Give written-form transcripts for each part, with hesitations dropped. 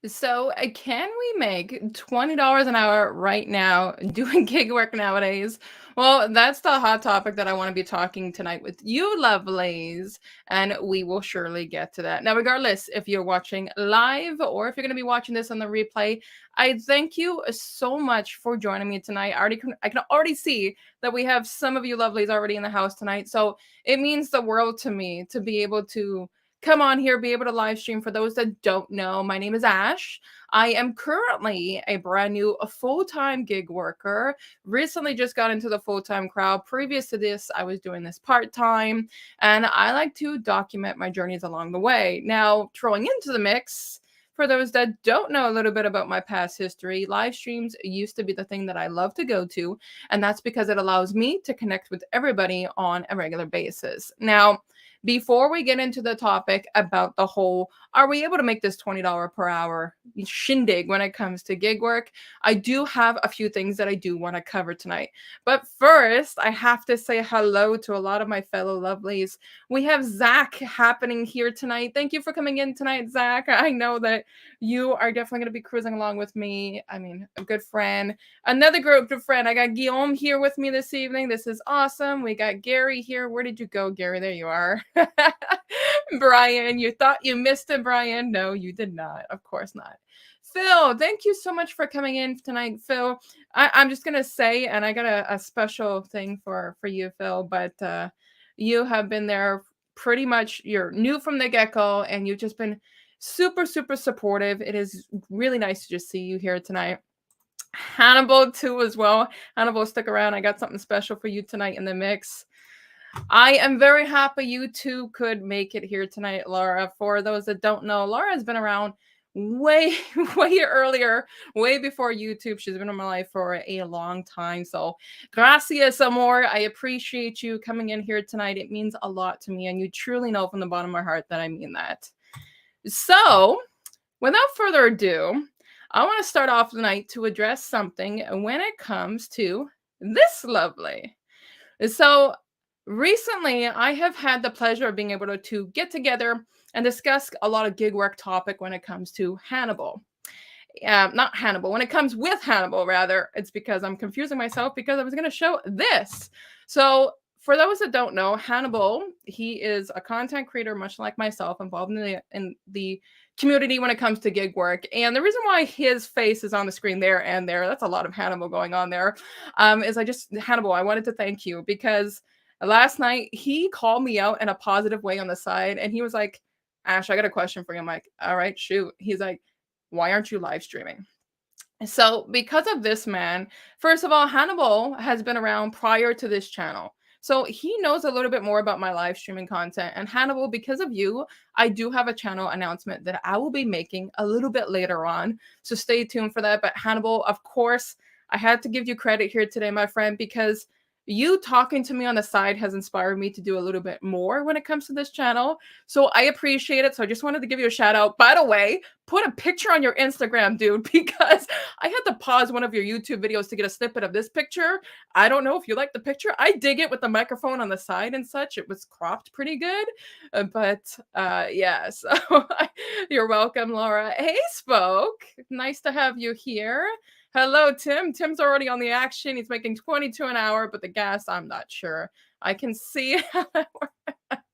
So, can we make $20 an hour right now doing gig work nowadays? Well, that's the hot topic that I want to be talking tonight with you, lovelies, and we will surely get to that. Now, regardless if you're watching live or if you're going to be watching this on the replay, I thank you so much for joining me tonight. I can already see that we have some of you lovelies already in the house tonight, so it means the world to me to be able to come on here, be able to live stream. For those that don't know, my name is Ash. I am currently a brand new full-time gig worker. Recently just got into the full-time crowd. Previous to this, I was doing this part-time, and I like to document my journeys along the way. Now, throwing into the mix, for those that don't know a little bit about my past history, live streams used to be the thing that I love to go to, and that's because it allows me to connect with everybody on a regular basis. Now, before we get into the topic about the whole, are we able to make this $20 per hour shindig when it comes to gig work? I do have a few things that I do want to cover tonight. But first, I have to say hello to a lot of my fellow lovelies. We have Zach happening here tonight. Thank you for coming in tonight, Zach. I know that you are definitely going to be cruising along with me. I mean, a good friend. Another group of friend. I got Guillaume here with me this evening. This is awesome. We got Gary here. Where did you go, Gary? There you are. Brian, you thought you missed it, Brian. No, you did not. Of course not. Phil, thank you so much for coming in tonight, Phil. I'm just gonna say, and I got a special thing for you, Phil, but you have been there pretty much. You're new from the get-go, and you've just been super, super supportive. It is really nice to just see you here tonight. Hannibal too as well. Hannibal, stick around. I got something special for you tonight in the mix. I am very happy you two could make it here tonight, Laura. For those that don't know, Laura has been around way, way earlier, way before YouTube. She's been in my life for a long time. So, gracias, amor. I appreciate you coming in here tonight. It means a lot to me, and you truly know from the bottom of my heart that I mean that. So, without further ado, I want to start off tonight to address something when it comes to this lovely. So, recently, I have had the pleasure of being able to get together and discuss a lot of gig work topic when it comes to Hannibal. Not Hannibal. When it comes with Hannibal, rather, it's because I'm confusing myself because I was going to show this. So, for those that don't know, Hannibal, he is a content creator, much like myself, involved in the community when it comes to gig work. And the reason why his face is on the screen there and there, that's a lot of Hannibal going on there, is Hannibal, I wanted to thank you because last night he called me out in a positive way on the side, and he was like, Ash, I got a question for you. I'm like, all right, shoot. He's like, why aren't you live streaming? So, because of this man, first of all, Hannibal has been around prior to this channel. So, he knows a little bit more about my live streaming content. And Hannibal, because of you, I do have a channel announcement that I will be making a little bit later on. So, stay tuned for that. But, Hannibal, of course, I had to give you credit here today, my friend, because you talking to me on the side has inspired me to do a little bit more when it comes to this channel. So I appreciate it. So I just wanted to give you a shout out. By the way, put a picture on your Instagram, dude, because I had to pause one of your YouTube videos to get a snippet of this picture. I don't know if you like the picture. I dig it with the microphone on the side and such. It was cropped pretty good. Yeah, so you're welcome, Laura. Hey, Spoke. Nice to have you here. Hello, Tim. Tim's already on the action. He's making 22 an hour, but the gas, I'm not sure. I can see how that works.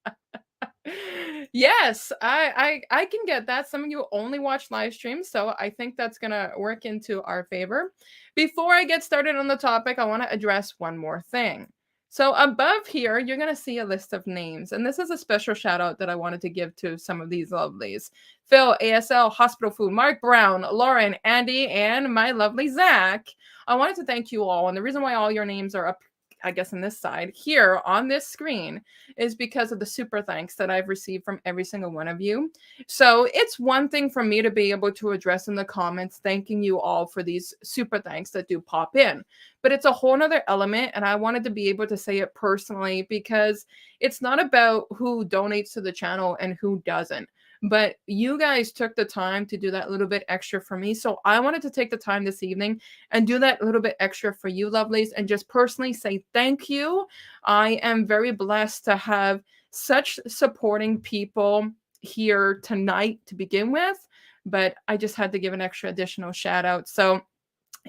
Yes, I can get that. Some of you only watch live streams, so I think that's gonna work into our favor. Before I get started on the topic, I want to address one more thing. So above here, you're gonna see a list of names, and this is a special shout out that I wanted to give to some of these lovelies. Phil, ASL, Hospital Food, Mark Brown, Lauren, Andy, and my lovely Zach. I wanted to thank you all, and the reason why all your names are up, I guess, on this side here on this screen is because of the super thanks that I've received from every single one of you. So it's one thing for me to be able to address in the comments, thanking you all for these super thanks that do pop in. But it's a whole nother element, and I wanted to be able to say it personally because it's not about who donates to the channel and who doesn't. But you guys took the time to do that little bit extra for me. So I wanted to take the time this evening and do that little bit extra for you, lovelies, and just personally say thank you. I am very blessed to have such supporting people here tonight to begin with. but I just had to give an extra additional shout out. So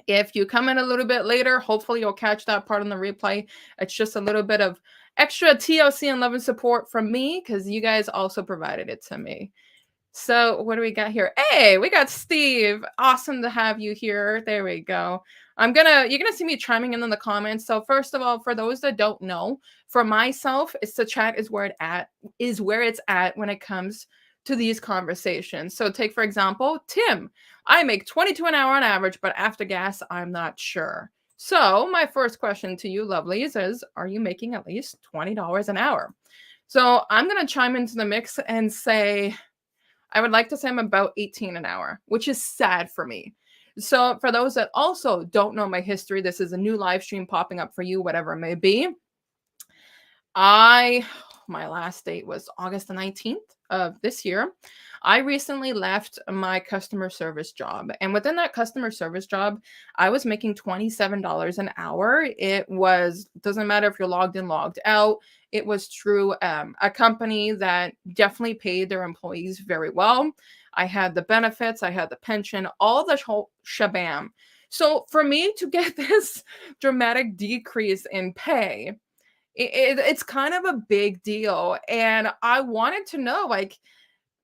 if you come in a little bit later, hopefully you'll catch that part on the replay. It's just a little bit of extra TLC and love and support from me because you guys also provided it to me. So what do we got here? Hey, we got Steve. Awesome to have you here. There we go. You're gonna see me chiming in the comments. So first of all, for those that don't know, for myself, it's the chat is where it's at when it comes to these conversations. So take for example, Tim. I make 22 an hour on average, but after gas, I'm not sure. So my first question to you, lovelies, is are you making at least $20 an hour? So I'm gonna chime into the mix and say I would like to say I'm about 18 an hour, which is sad for me. So, for those that also don't know my history, this is a new live stream popping up for you, whatever it may be. I my last date was August the 19th of this year. I recently left my customer service job. And within that customer service job, I was making $27 an hour. Doesn't matter if you're logged in, logged out. It was through a company that definitely paid their employees very well. I had the benefits, I had the pension, all the whole shabam. So for me to get this dramatic decrease in pay, it's kind of a big deal. And I wanted to know, like,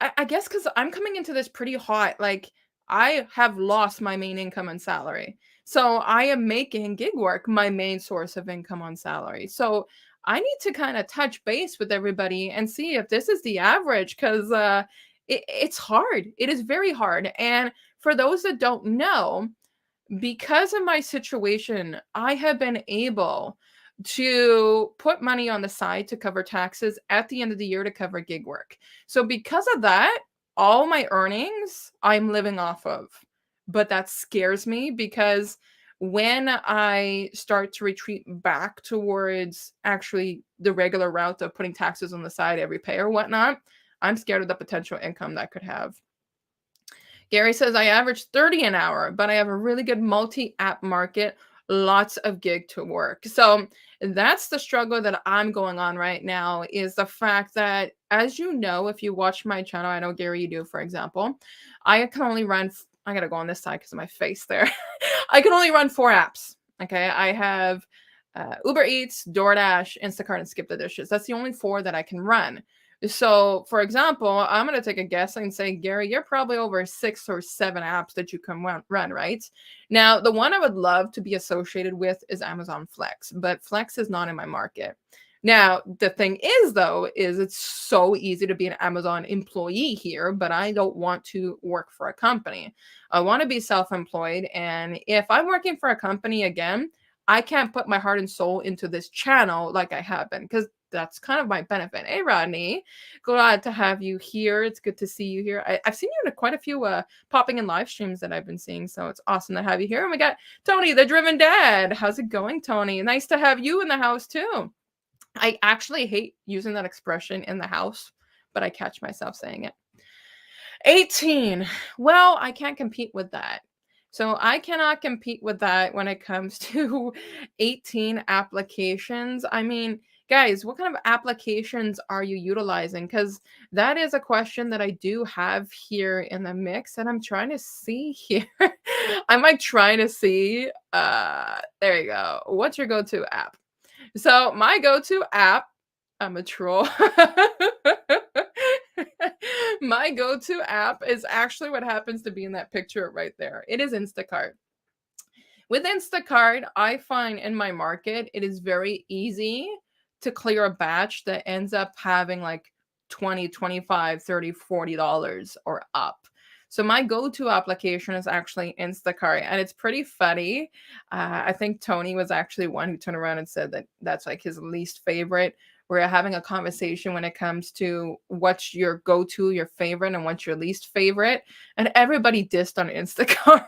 I guess because I'm coming into this pretty hot. Like, I have lost my main income and salary. So I am making gig work my main source of income on salary. So I need to kind of touch base with everybody and see if this is the average because it's hard. It is very hard. And for those that don't know, because of my situation, I have been able to put money on the side to cover taxes at the end of the year to cover gig work. So because of that, all my earnings I'm living off of. But that scares me because when I start to retreat back towards actually the regular route of putting taxes on the side every pay or whatnot, I'm scared of the potential income that could have. Gary says, I average 30 an hour, but I have a really good multi-app market, lots of gig to work. So that's the struggle that I'm going on right now is the fact that, as you know, if you watch my channel, I know Gary, you do, for example, I can only run, I got to go on this side because of my face there. I can only run 4 apps. Okay. I have Uber Eats, DoorDash, Instacart, and Skip the Dishes. That's the only 4 that I can run. So, for example, I'm going to take a guess and say, Gary, you're probably over 6 or 7 apps that you can run, right? Now, the one I would love to be associated with is Amazon Flex, but Flex is not in my market. Now, the thing is, though, is it's so easy to be an Amazon employee here, but I don't want to work for a company. I want to be self-employed. And if I'm working for a company again, I can't put my heart and soul into this channel like I have been because that's kind of my benefit. Hey, Rodney, glad to have you here. It's good to see you here. I've seen you in quite a few popping in live streams that I've been seeing, so it's awesome to have you here. And we got Tony, the Driven Dad. How's it going, Tony? Nice to have you in the house too. I actually hate using that expression in the house, but I catch myself saying it. 18. Well, I can't compete with that. So I cannot compete with that when it comes to 18 applications. I mean, guys, what kind of applications are you utilizing? Because that is a question that I do have here in the mix, and I'm trying to see here. I'm like trying to see. There you go. What's your go-to app? So my go-to app, I'm a troll. My go-to app is actually what happens to be in that picture right there. It is Instacart. With Instacart, I find in my market, it is very easy to clear a batch that ends up having like 20, 25, 30, $40 or up. So my go-to application is actually Instacart, and it's pretty funny. I think Tony was actually one who turned around and said that that's like his least favorite. We're having a conversation when it comes to what's your go-to, your favorite, and what's your least favorite. And everybody dissed on Instacart,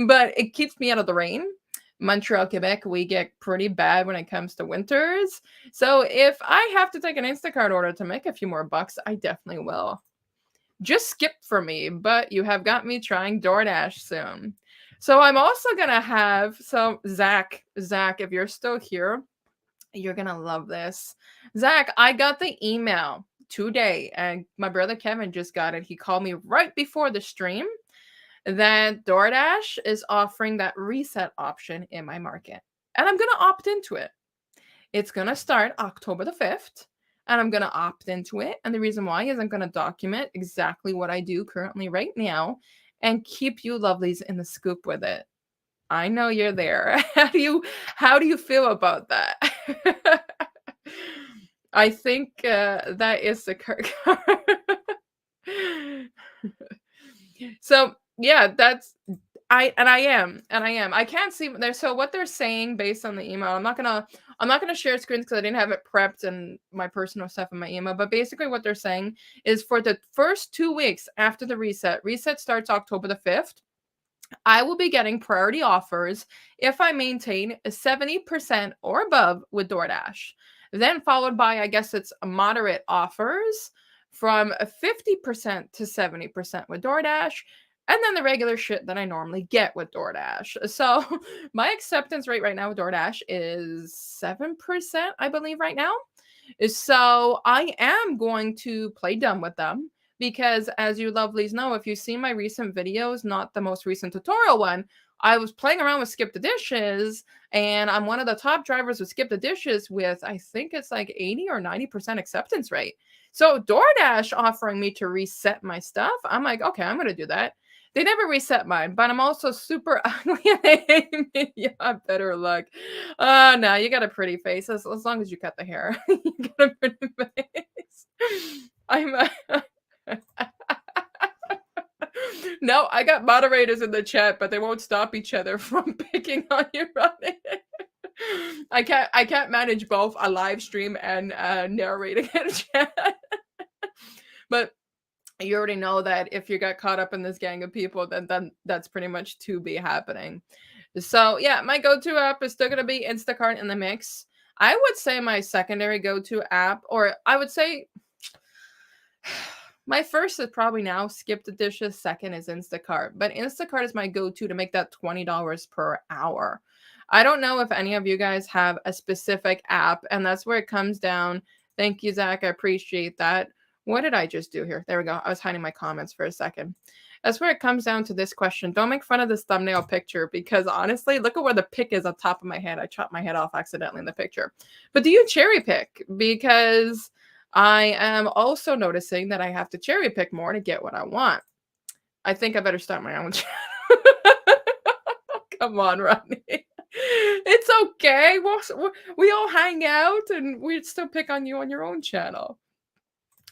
but it keeps me out of the rain. Montreal, Quebec, we get pretty bad when it comes to winters. So if I have to take an Instacart order to make a few more bucks, I definitely will. Just skip for me, but you have got me trying DoorDash soon. So I'm also going to have, Zach, if you're still here, you're going to love this. Zach, I got the email today, and my brother Kevin just got it. He called me right before the stream that DoorDash is offering that reset option in my market. And I'm going to opt into it. It's going to start October the 5th, and I'm going to opt into it. And the reason why is I'm going to document exactly what I do currently right now and keep you lovelies in the scoop with it. I know you're there. How do you feel about that? I think that is the So yeah, I am. I can't see there. So what they're saying based on the email, I'm not gonna share screens because I didn't have it prepped and my personal stuff in my email. But basically, what they're saying is for the first 2 weeks after the reset starts October the 5th. I will be getting priority offers if I maintain a 70% or above with DoorDash. Then followed by, I guess it's moderate offers from a 50% to 70% with DoorDash. And then the regular shit that I normally get with DoorDash. So my acceptance rate right now with DoorDash is 7%, I believe, right now. So I am going to play dumb with them because, as you lovelies know, if you've seen my recent videos, not the most recent tutorial one, I was playing around with Skip the Dishes, and I'm one of the top drivers with Skip the Dishes with, I think it's like 80 or 90% acceptance rate. So DoorDash offering me to reset my stuff, I'm like, okay, I'm going to do that. They never reset mine, but I'm also super ugly and they hate me. Yeah, better luck. No, you got a pretty face as long as you cut the hair. You got a pretty face. I'm No, I got moderators in the chat, but they won't stop each other from picking on you, Ronnie. I can't manage both a live stream and narrating in chat. But you already know that if you got caught up in this gang of people, then that's pretty much to be happening. So yeah, my go-to app is still gonna be Instacart in the mix. I would say my secondary go-to app, or I would say my first is probably now Skip the Dishes. Second is Instacart, but Instacart is my go-to to make that $20 per hour. I don't know if any of you guys have a specific app, and that's where it comes down. Thank you, Zach. I appreciate that. What did I just do here? There we go. I was hiding my comments for a second. That's where it comes down to this question. Don't make fun of this thumbnail picture because honestly, look at where the pick is on top of my head. I chopped my head off accidentally in the picture. But do you cherry pick? Because I am also noticing that I have to cherry pick more to get what I want. I think I better start my own channel. Come on, Ronnie. It's okay. We all hang out and we still pick on you on your own channel.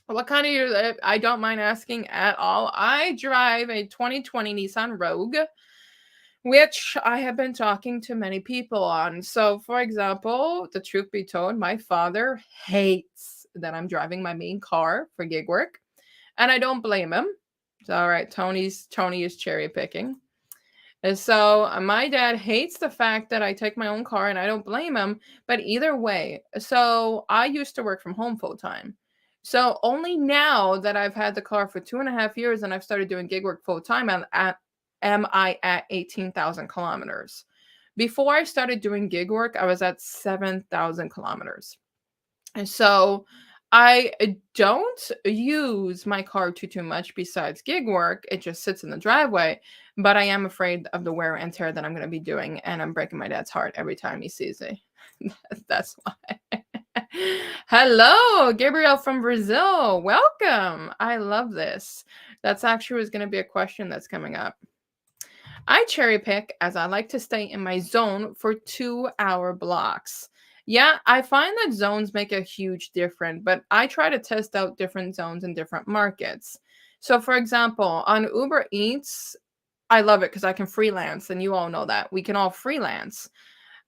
What kind of your? I don't mind asking at all. I drive a 2020 Nissan Rogue, which I have been talking to many people on. So, for example, the truth be told, my father hates that I'm driving my main car for gig work, and I don't blame him. It's all right. Tony is cherry picking. And so my dad hates the fact that I take my own car, and I don't blame him. But either way, so I used to work from home full time. So only now that I've had the car for 2.5 years and I've started doing gig work full time, am I at 18,000 kilometers. Before I started doing gig work, I was at 7,000 kilometers. And so I don't use my car too much besides gig work. It just sits in the driveway, but I am afraid of the wear and tear that I'm going to be doing, and I'm breaking my dad's heart every time he sees it. That's why. Hello, Gabriel from Brazil. Welcome. I love this. That's actually was going to be a question that's coming up. I cherry pick as I like to stay in my zone for 2-hour blocks. Yeah, I find that zones make a huge difference, but I try to test out different zones in different markets. So, for example, on Uber Eats, I love it because I can freelance, and you all know that. We can all freelance.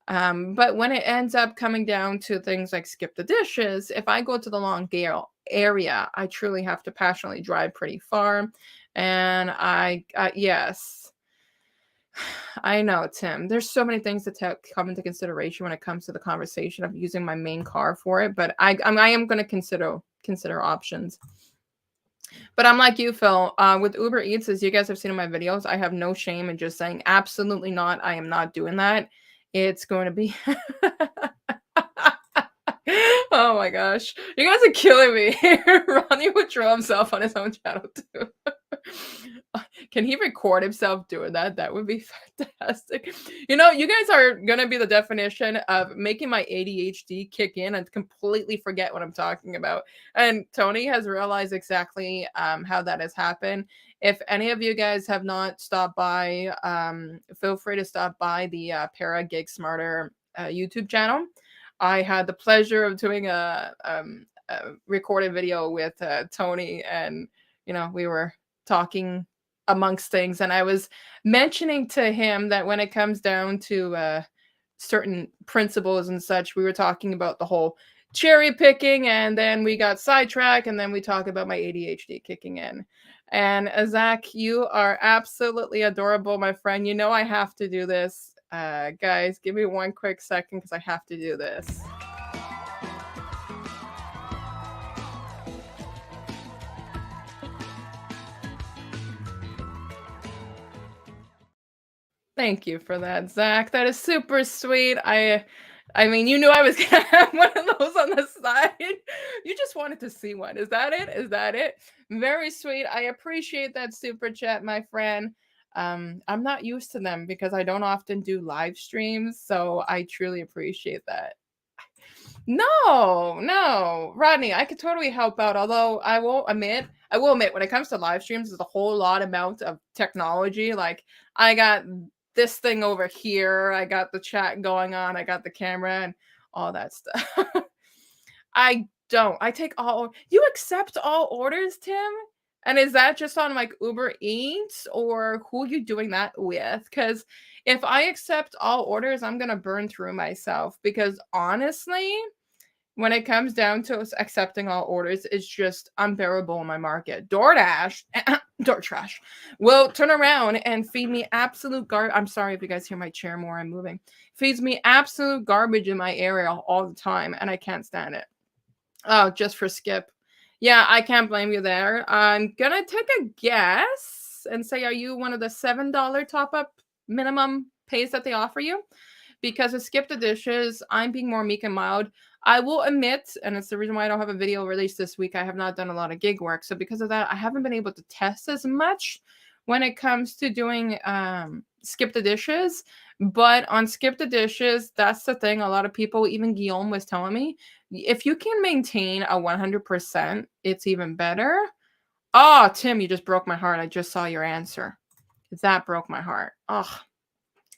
But when it ends up coming down to things like Skip the Dishes, if I go to the long Gale area, I truly have to passionately drive pretty far. And yes. I know, Tim. There's so many things to come into consideration when it comes to the conversation of using my main car for it, but I am going to consider options. But I'm like you, Phil. With Uber Eats, as you guys have seen in my videos, I have no shame in just saying absolutely not. I am not doing that. It's going to be Oh my gosh. You guys are killing me here. Ronnie would draw himself on his own channel too. Can he record himself doing that? That would be fantastic. You guys are gonna be the definition of making my ADHD kick in and completely forget what I'm talking about. And Tony has realized exactly how that has happened. If any of you guys have not stopped by, feel free to stop by the Para Gig Smarter YouTube channel. I had the pleasure of doing a recorded video with Tony, and we were talking amongst things, and I was mentioning to him that when it comes down to certain principles and such, we were talking about the whole cherry picking, and then we got sidetracked, and then we talk about my ADHD kicking in. And Zach, you are absolutely adorable, my friend. I have to do this. Guys, give me one quick second because I have to do this. Thank you for that, Zach. That is super sweet. I mean, you knew I was gonna have one of those on the side. You just wanted to see one. Is that it? Is that it? Very sweet. I appreciate that super chat, my friend. I'm not used to them because I don't often do live streams, so I truly appreciate that. No, no, Rodney, I could totally help out. Although I will admit, when it comes to live streams, there's a whole lot amount of technology. Like I got this thing over here, I got the chat going on, I got the camera and all that stuff. I don't. I take all. You accept all orders, Tim? And is that just on like Uber Eats or who are you doing that with? Because if I accept all orders, I'm gonna burn through myself. Because honestly, when it comes down to accepting all orders, it's just unbearable in my market. DoorDash, DoorDash will turn around and feed me absolute I'm sorry if you guys hear my chair more. I'm moving. Feeds me absolute garbage in my area all the time, and I can't stand it. Oh, just for Skip. Yeah, I can't blame you there. I'm gonna take a guess and say, are you one of the $7 top up minimum pays that they offer you? Because with Skip the Dishes, I'm being more meek and mild. I will admit, and it's the reason why I don't have a video released this week, I have not done a lot of gig work. So because of that, I haven't been able to test as much when it comes to doing Skip the Dishes. But on Skip the Dishes, that's the thing. A lot of people, even Guillaume was telling me, if you can maintain a 100%, it's even better. Oh, Tim, you just broke my heart. I just saw your answer. That broke my heart. Oh,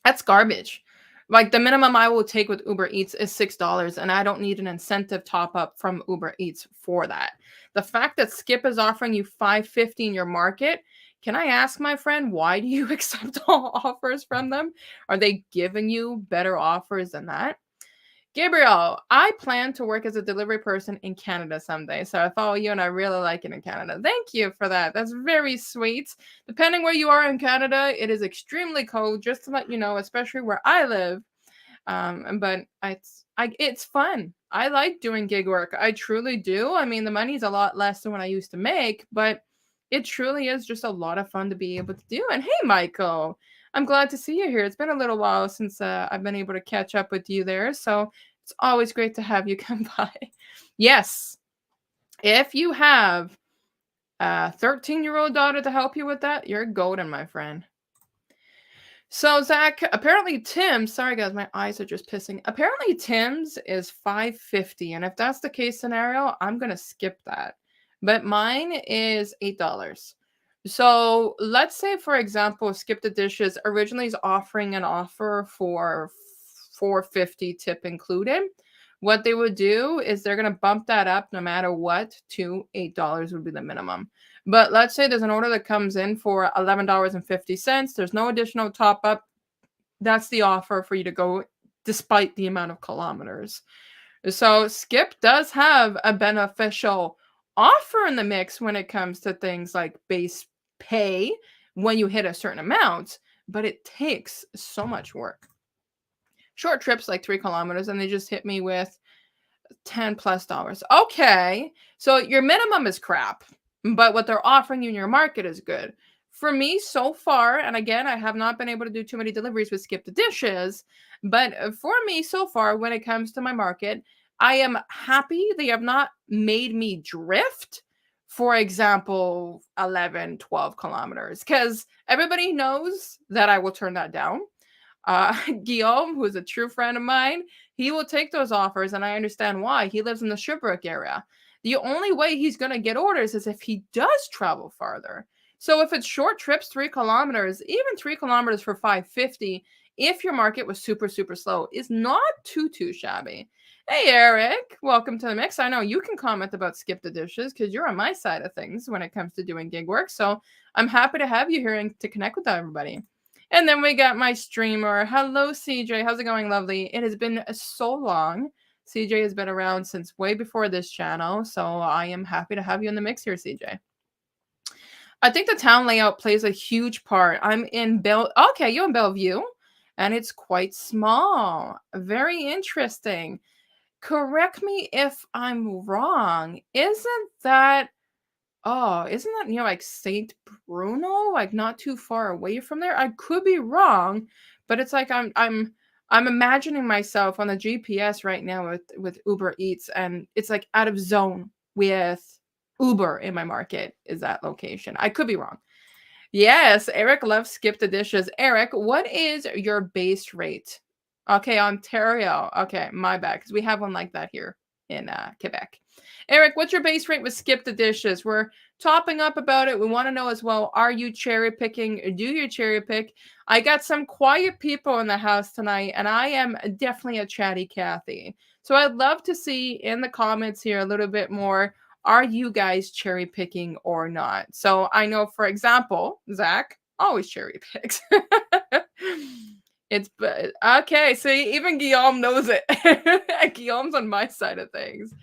that's garbage. Like the minimum I will take with Uber Eats is $6, and I don't need an incentive top up from Uber Eats for that. The fact that Skip is offering you $5.50 in your market, can I ask, my friend, why do you accept all offers from them? Are they giving you better offers than that? Gabriel, I plan to work as a delivery person in Canada someday. So I follow you and I really like it in Canada. Thank you for that. That's very sweet. Depending where you are in Canada, it is extremely cold, just to let you know, especially where I live. But it's fun. I like doing gig work. I truly do. I mean, the money's a lot less than what I used to make, but it truly is just a lot of fun to be able to do. And hey, Michael, I'm glad to see you here. It's been a little while since I've been able to catch up with you there. So it's always great to have you come by. Yes, if you have a 13-year-old daughter to help you with that, you're golden, my friend. So Zach, apparently Tim's, sorry guys, my eyes are just pissing. Apparently Tim's is $5.50, and if that's the case scenario, I'm gonna skip that. But mine is $8. So let's say, for example, Skip the Dishes originally is offering an offer for $4.50 tip included. What they would do is they're gonna bump that up no matter what to $8 would be the minimum. But let's say there's an order that comes in for $11.50. There's no additional top up. That's the offer for you to go despite the amount of kilometers. So Skip does have a beneficial offer in the mix when it comes to things like base pay when you hit a certain amount, but it takes so much work. Short trips like 3 kilometers, and they just hit me with $10+. Okay, so your minimum is crap, but what they're offering you in your market is good. For me so far, and again, I have not been able to do too many deliveries with Skip the Dishes, but for me so far, when it comes to my market, I am happy they have not made me drift, for example, 11, 12 kilometers, because everybody knows that I will turn that down. Guillaume, who is a true friend of mine, he will take those offers, and I understand why. He lives in the Sherbrooke area. The only way he's going to get orders is if he does travel farther. So if it's short trips, 3 kilometers, even 3 kilometers for 550, if your market was super, super slow, is not too shabby. Hey, Eric, welcome to the mix. I know you can comment about skip the dishes because you're on my side of things when it comes to doing gig work. So I'm happy to have you here and to connect with everybody. And then we got my streamer. Hello, CJ. How's it going, lovely? It has been so long. CJ has been around since way before this channel, so I am happy to have you in the mix here, CJ. I think the town layout plays a huge part. I'm in Okay, you're in Bellevue, and it's quite small. Very interesting. Correct me if I'm wrong. Isn't that near like Saint Bruno? Like not too far away from there? I could be wrong, but it's like I'm imagining myself on the GPS right now with Uber Eats, and it's like out of zone with Uber in my market is that location. I could be wrong. Yes, Eric loves skip the dishes. Eric, what is your base rate? Okay, Ontario. Okay, my bad, because we have one like that here in Quebec. Eric, what's your base rate with skip the dishes? We're topping up about it. We want to know as well, are you cherry picking? Do you cherry pick? I got some quiet people in the house tonight, and I am definitely a chatty Cathy. So I'd love to see in the comments here a little bit more. Are you guys cherry picking or not? So I know, for example, Zach always cherry picks. It's okay. See, even Guillaume knows it. Guillaume's on my side of things.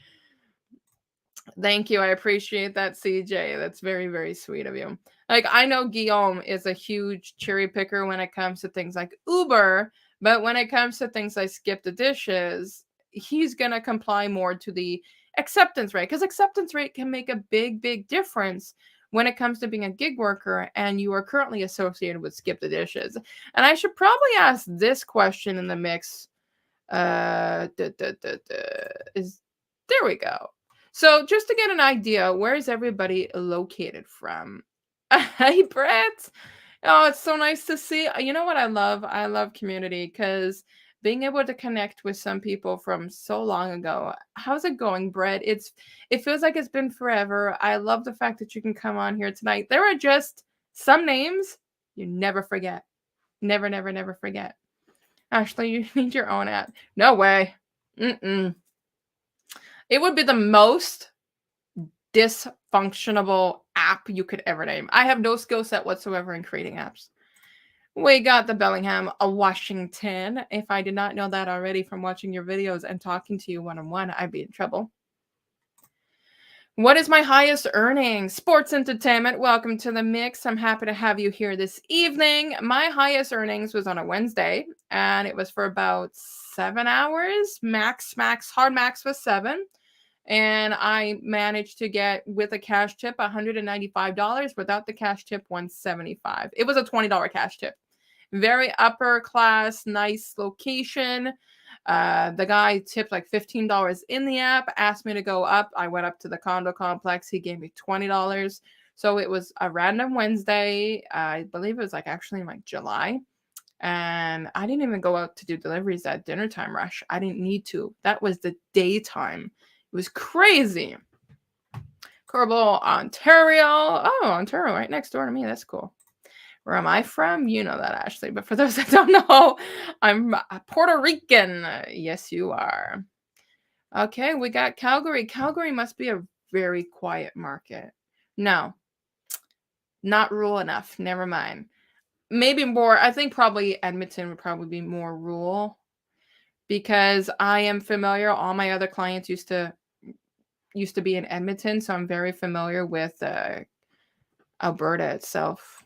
Thank you. I appreciate that, CJ. That's very, very sweet of you. Like, I know Guillaume is a huge cherry picker when it comes to things like Uber, but when it comes to things like skip the dishes, he's going to comply more to the acceptance rate, because acceptance rate can make a big, big difference when it comes to being a gig worker and you are currently associated with skip the dishes. And I should probably ask this question in the mix. Is There we go. So just to get an idea, where is everybody located from? Hey, Brett. Oh, it's so nice to see. You know what I love? I love community, because being able to connect with some people from so long ago. How's it going, Brett? It feels like it's been forever. I love the fact that you can come on here tonight. There are just some names you never forget. Never, never, never forget. Ashley, you need your own app. No way. Mm-mm. It would be the most dysfunctional app you could ever name. I have no skill set whatsoever in creating apps. We got the Bellingham, a Washington. If I did not know that already from watching your videos and talking to you one-on-one, I'd be in trouble. What is my highest earnings? Sports entertainment. Welcome to the mix. I'm happy to have you here this evening. My highest earnings was on a Wednesday, and it was for about 7 hours. Hard max was 7. And I managed to get, with a cash tip, $195. Without the cash tip, $175. It was a $20 cash tip. Very upper class, nice location. The guy tipped like $15 in the app, asked me to go up. I went up to the condo complex. He gave me $20. So it was a random Wednesday. I believe it was like actually in like July. And I didn't even go out to do deliveries at dinner time rush. I didn't need to. That was the daytime. It was crazy. Kerbal, Ontario. Oh, Ontario, right next door to me. That's cool. Where am I from? You know that, Ashley. But for those that don't know, I'm Puerto Rican. Yes, you are. Okay, we got Calgary. Calgary must be a very quiet market. No, not rural enough. Never mind. Maybe more. I think probably Edmonton would probably be more rural, because I am familiar. All my other clients used to be in Edmonton, so I'm very familiar with Alberta itself.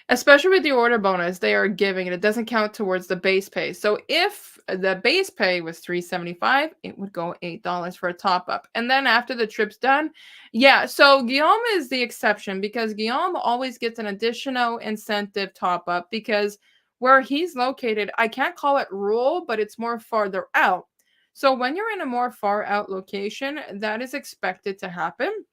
Especially with the order bonus they are giving, it doesn't count towards the base pay. So if the base pay was $375, it would go $8 for a top up. And then after the trip's done, yeah. So Guillaume is the exception, because Guillaume always gets an additional incentive top up, because Where he's located, I can't call it rural, but it's more farther out. So when you're in a more far out location, that is expected to happen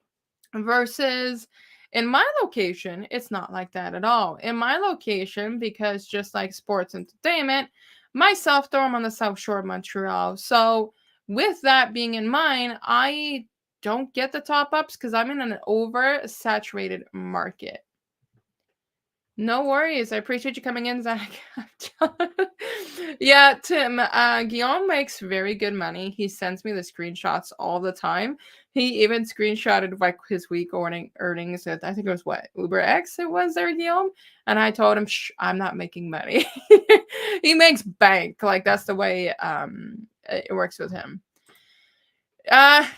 versus in my location, it's not like that at all. In my location, because just like sports entertainment, myself though I'm on the south shore of Montreal. So with that being in mind, I don't get the top ups because I'm in an oversaturated market. No worries. I appreciate you coming in, Zach. Yeah, Tim, Guillaume makes very good money. He sends me the screenshots all the time. He even screenshotted like his week earnings at, I think it was what, Uber X it was there, Guillaume. And I told him, Shh, I'm not making money. He makes bank. Like that's the way it works with him.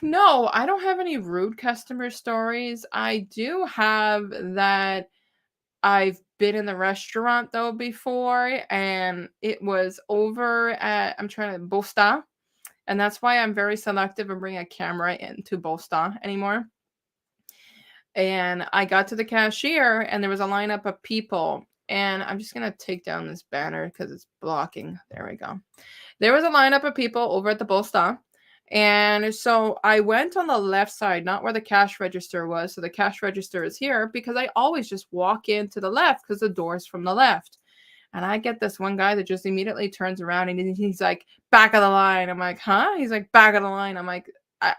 No, I don't have any rude customer stories. I do have that I've been in the restaurant though before, and it was over at I'm trying to Bosta, and that's why I'm very selective and bring a camera into Bosta anymore. And I got to the cashier, and there was a lineup of people. And I'm just gonna take down this banner because it's blocking. There we go. There was a lineup of people over at the Bosta. And so I went on the left side, not where the cash register was. So the cash register is here because I always just walk into the left because the door's from the left. And I get this one guy that just immediately turns around and he's like, back of the line. I'm like, huh? He's like, back of the line. I'm like,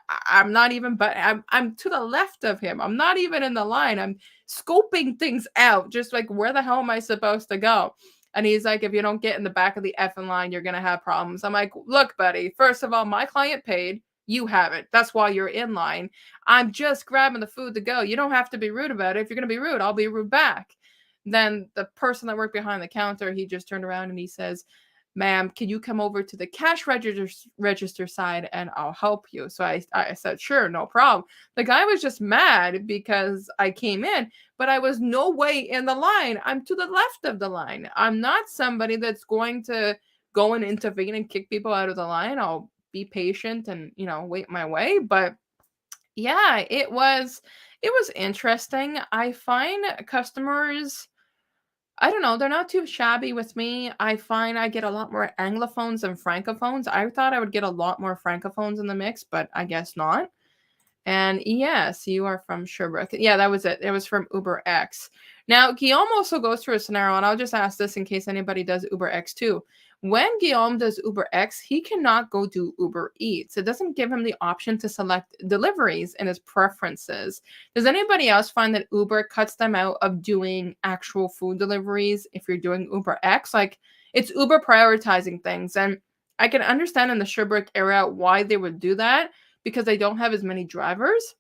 I'm not even, but I'm to the left of him. I'm not even in the line. I'm scoping things out, just like, where the hell am I supposed to go? And he's like, if you don't get in the back of the effing line, you're going to have problems. I'm like, look, buddy, first of all, my client paid. You haven't. That's why you're in line. I'm just grabbing the food to go. You don't have to be rude about it. If you're going to be rude, I'll be rude back. Then the person that worked behind the counter, he just turned around and he says, ma'am, can you come over to the cash register side and I'll help you? So I said, sure, no problem. The guy was just mad because I came in, but I was no way in the line. I'm to the left of the line. I'm not somebody that's going to go and intervene and kick people out of the line. I'll be patient and, wait my way. But yeah, it was interesting. I find customers, I don't know, they're not too shabby with me. I find I get a lot more anglophones than francophones. I thought I would get a lot more francophones in the mix, but I guess not. And yes, you are from Sherbrooke. Yeah, that was it. It was from Uber X. Now, Guillaume also goes through a scenario, and I'll just ask this in case anybody does Uber X too. When Guillaume does Uber X, he cannot go do Uber Eats. It doesn't give him the option to select deliveries in his preferences. Does anybody else find that Uber cuts them out of doing actual food deliveries if you're doing Uber X? Like, it's Uber prioritizing things. And I can understand in the Sherbrooke area why they would do that because they don't have as many drivers.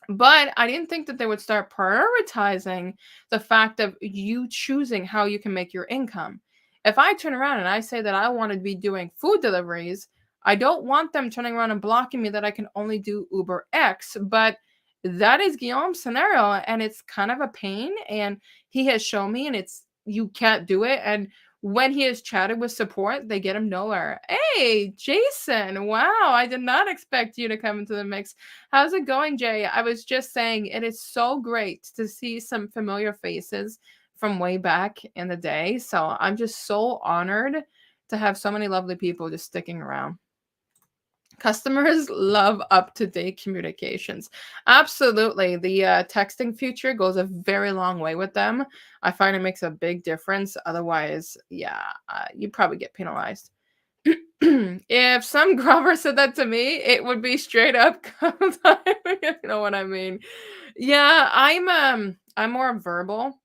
But I didn't think that they would start prioritizing the fact of you choosing how you can make your income. If I turn around and I say that I want to be doing food deliveries, I don't want them turning around and blocking me that I can only do Uber X. But that is Guillaume's scenario, and it's kind of a pain. And he has shown me, and it's you can't do it. And when he has chatted with support, they get him nowhere. Hey, Jason! Wow, I did not expect you to come into the mix. How's it going, Jay? I was just saying it is so great to see some familiar faces from way back in the day. So I'm just so honored to have so many lovely people just sticking around. Customers love up-to-date communications. Absolutely. The texting feature goes a very long way with them. I find it makes a big difference. Otherwise, yeah, you probably get penalized. If some grubber said that to me, it would be straight up come time. You know what I mean? Yeah, I'm more verbal.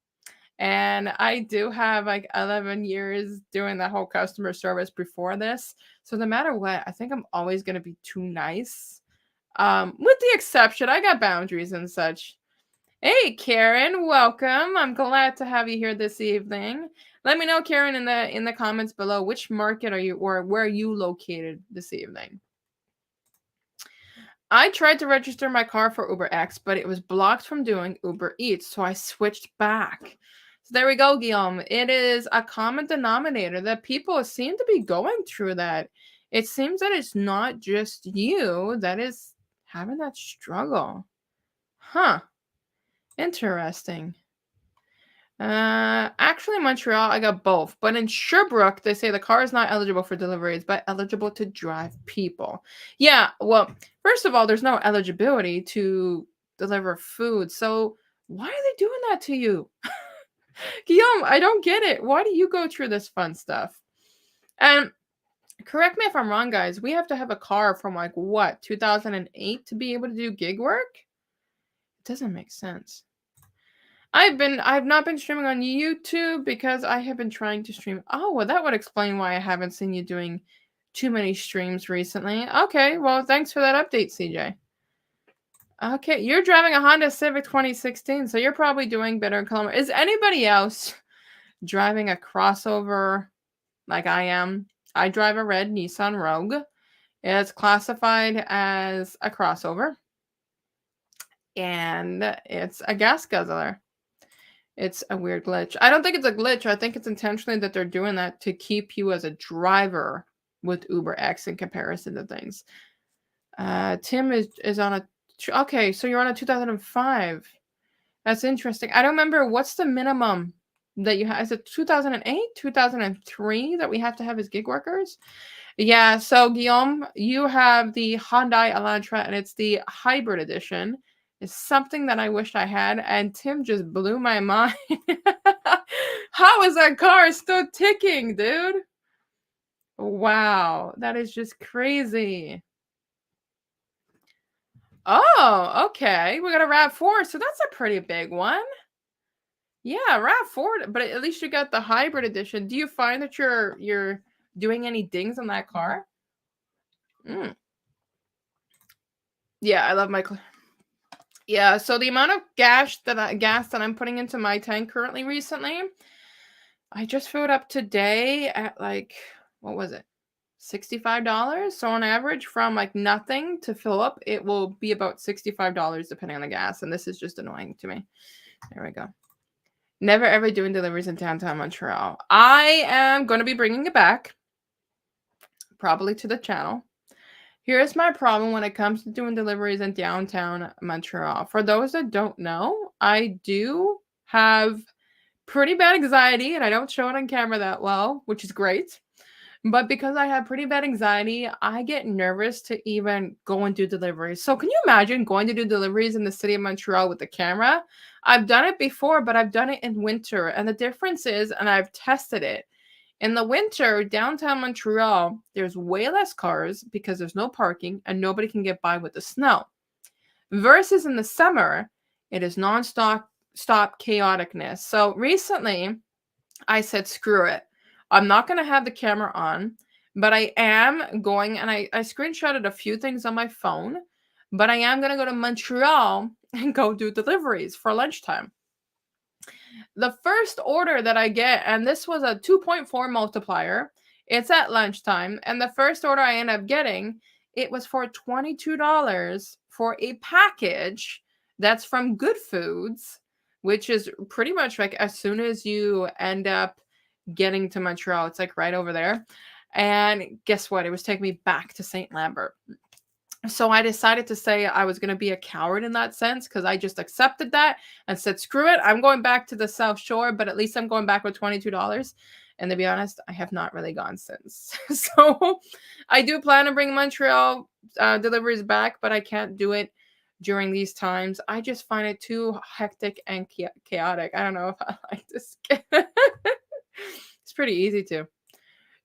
And I do have like 11 years doing the whole customer service before this. So no matter what, I think I'm always going to be too nice. With the exception, I got boundaries and such. Hey, Karen, welcome. I'm glad to have you here this evening. Let me know, Karen, in the comments below, which market are you or where are you located this evening? I tried to register my car for Uber X, but it was blocked from doing Uber Eats, so I switched back. So there we go, Guillaume. It is a common denominator that people seem to be going through that. It seems that it's not just you that is having that struggle. Huh. Interesting. Actually, in Montreal, I got both. But in Sherbrooke, they say the car is not eligible for deliveries, but eligible to drive people. Yeah, well, first of all, there's no eligibility to deliver food. So why are they doing that to you? Guillaume, I don't get it. Why do you go through this fun stuff? And correct me if I'm wrong, guys. We have to have a car from like what, 2008 to be able to do gig work? It doesn't make sense. I've not been streaming on YouTube because I have been trying to stream. Oh, well, that would explain why I haven't seen you doing too many streams recently. Okay, well, thanks for that update, CJ. Okay, you're driving a Honda Civic 2016, so you're probably doing better in kilometers. Is anybody else driving a crossover like I am? I drive a red Nissan Rogue. It's classified as a crossover, and it's a gas guzzler. It's a weird glitch. I don't think it's a glitch. I think it's intentionally that they're doing that to keep you as a driver with Uber X in comparison to things. Tim is on a okay, so you're on a 2005. That's interesting. I don't remember what's the minimum that you have. Is it 2008, 2003 that we have to have as gig workers? Yeah, so Guillaume, you have the Hyundai Elantra and it's the hybrid edition. It's something that I wish I had, and Tim just blew my mind. How is that car still ticking, dude? Wow, that is just crazy. Oh, okay. We got a RAV4, so that's a pretty big one. Yeah, RAV4, but at least you got the hybrid edition. Do you find that you're doing any dings on that car? Mm. Yeah, I love my yeah, so the amount of gas that I'm putting into my tank currently recently, I just filled up today at like what was it? $65. So on average from like nothing to fill up, it will be about $65 depending on the gas, and this is just annoying to me. There we go. Never ever doing deliveries in downtown Montreal. I am going to be bringing it back probably to the channel. Here's my problem when it comes to doing deliveries in downtown Montreal. For those that don't know, I do have pretty bad anxiety and I don't show it on camera that well, which is great. But because I have pretty bad anxiety, I get nervous to even go and do deliveries. So can you imagine going to do deliveries in the city of Montreal with the camera? I've done it before, but I've done it in winter. And the difference is, and I've tested it, in the winter, downtown Montreal, there's way less cars because there's no parking and nobody can get by with the snow. Versus in the summer, it is non-stop chaoticness. So recently, I said, screw it. I'm not going to have the camera on, but I am going, and I screenshotted a few things on my phone, but I am going to go to Montreal and go do deliveries for lunchtime. The first order that I get, and this was a 2.4 multiplier, it's at lunchtime, and the first order I end up getting, it was for $22 for a package that's from Good Foods, which is pretty much like as soon as you end up getting to Montreal, it's like right over there. And guess what? It was taking me back to St. Lambert. So I decided to say I was going to be a coward in that sense because I just accepted that and said, screw it. I'm going back to the South Shore, but at least I'm going back with $22. And to be honest, I have not really gone since. So I do plan on bringing Montreal deliveries back, but I can't do it during these times. I just find it too hectic and chaotic. I don't know if I like this. It's pretty easy to.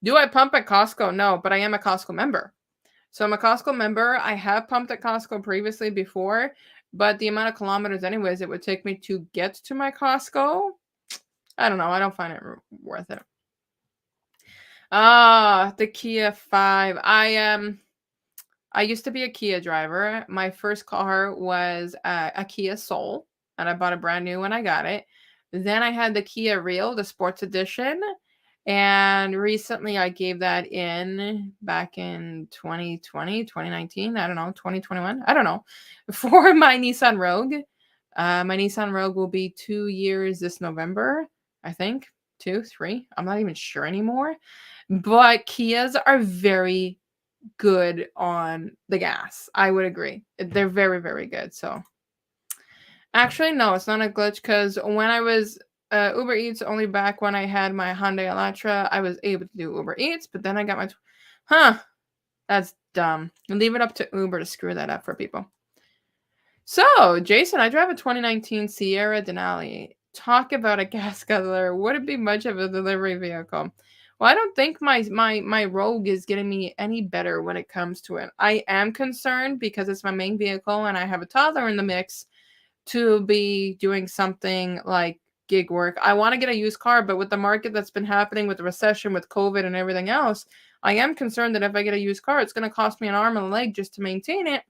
Do I pump at Costco? No, but I am a Costco member. So I'm a Costco member. I have pumped at Costco previously before, but the amount of kilometers anyways it would take me to get to my Costco, I don't know. I don't find it worth it. Ah, the Kia 5. I used to be a Kia driver. My first car was a Kia Soul, and I bought a brand new when I got it. Then I had the Kia Rio, the sports edition. And recently I gave that in back in 2020, 2019, I don't know, 2021, I don't know, for my Nissan Rogue. My Nissan Rogue will be 2 years this November, I think. 2, 3. I'm not even sure anymore. But Kias are very good on the gas. I would agree. They're very, very good. So actually, no, it's not a glitch because when I was Uber Eats only back when I had my Hyundai Elantra. I was able to do Uber Eats, but then I got my huh, that's dumb. Leave it up to Uber to screw that up for people. So, Jason, I drive a 2019 Sierra Denali. Talk about a gas guzzler. Would it be much of a delivery vehicle? Well, I don't think my Rogue is getting me any better when it comes to it. I am concerned because it's my main vehicle and I have a toddler in the mix to be doing something like gig work. I want to get a used car, but with the market that's been happening with the recession, with COVID and everything else, I am concerned that if I get a used car, it's going to cost me an arm and a leg just to maintain it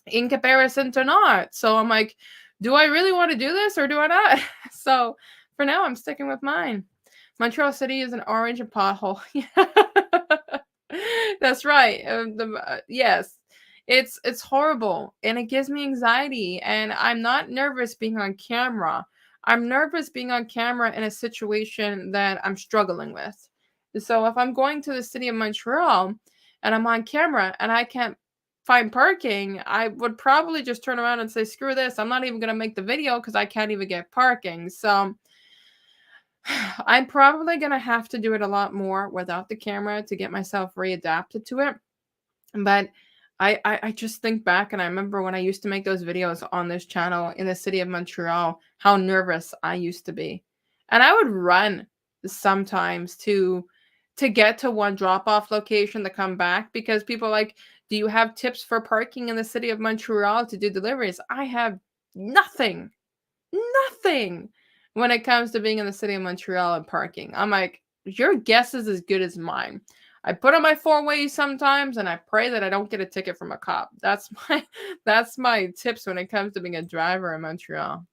in comparison to not. So I'm like, do I really want to do this or do I not? So for now, I'm sticking with mine. Montreal City is an orange and pothole. That's right. Yes, it's horrible, and it gives me anxiety. And I'm not nervous being on camera. I'm nervous being on camera in a situation that I'm struggling with. So if I'm going to the city of Montreal and I'm on camera and I can't find parking, I would probably just turn around and say, screw this. I'm not even going to make the video because I can't even get parking. So I'm probably going to have to do it a lot more without the camera to get myself readapted to it. But I just think back and I remember when I used to make those videos on this channel in the city of Montreal, how nervous I used to be. And I would run sometimes to get to one drop-off location to come back because people are like, do you have tips for parking in the city of Montreal to do deliveries? I have nothing. Nothing when it comes to being in the city of Montreal and parking. I'm like, your guess is as good as mine. I put on my four ways sometimes and I pray that I don't get a ticket from a cop. That's my tips when it comes to being a driver in Montreal.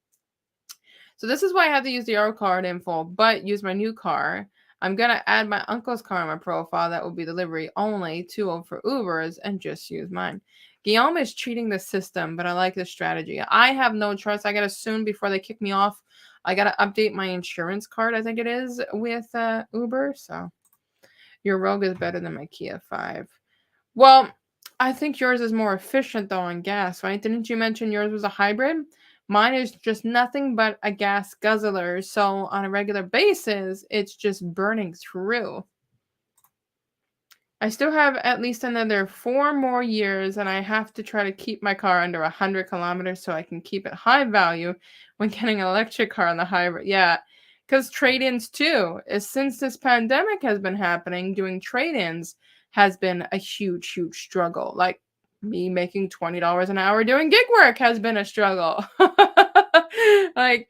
So this is why I had to use the R card info, but use my new car. I'm gonna add my uncle's car on my profile. That will be delivery only, 2 for Ubers, and just use mine. Guillaume is cheating the system, but I like this strategy. I have no choice. I gotta soon before they kick me off. I gotta update my insurance card. I think it is with Uber. So your Rogue is better than my Kia 5. Well, I think yours is more efficient though on gas, right? Didn't you mention yours was a hybrid? Mine is just nothing but a gas guzzler. So on a regular basis, it's just burning through. I still have at least another 4 more years, and I have to try to keep my car under 100 kilometers so I can keep it high value when getting an electric car on the hybrid. Yeah, because trade-ins too. Since this pandemic has been happening, doing trade-ins has been a huge, huge struggle. Like me making $20 an hour doing gig work has been a struggle. Like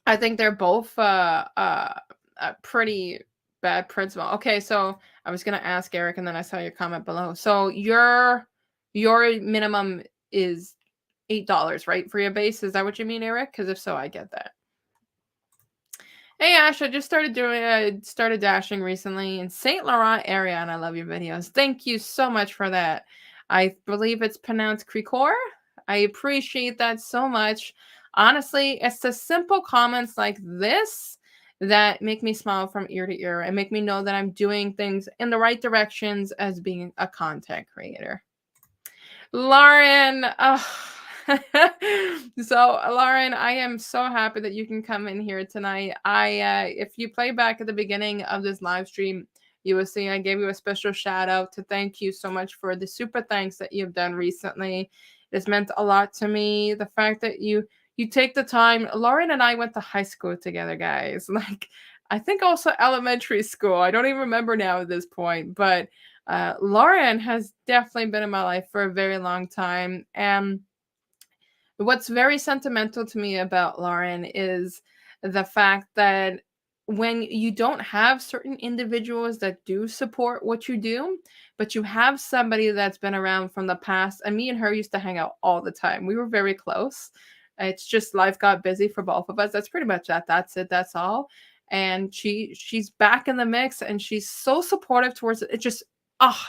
I think they're both a pretty bad principle. Okay, so I was gonna ask Eric, and then I saw your comment below. So your minimum is $8, right, for your base? Is that what you mean, Eric? Because if so, I get that. Hey Ash, I just started dashing recently in Saint Laurent area, and I love your videos. Thank you so much for that. I believe it's pronounced Cricor. I appreciate that so much. Honestly, it's the simple comments like this that make me smile from ear to ear and make me know that I'm doing things in the right directions as being a content creator. Lauren, so Lauren, I am so happy that you can come in here tonight. If you play back at the beginning of this live stream, you will see I gave you a special shout out to thank you so much for the super thanks that you've done recently. It's meant a lot to me. The fact that you take the time. Lauren and I went to high school together, guys. Like I think also elementary school. I don't even remember now at this point, but Lauren has definitely been in my life for a very long time. And what's very sentimental to me about Lauren is the fact that when you don't have certain individuals that do support what you do, but you have somebody that's been around from the past, and me and her used to hang out all the time. We were very close. It's just life got busy for both of us. That's pretty much that. That's it. That's all. And she's back in the mix, and she's so supportive towards it. It just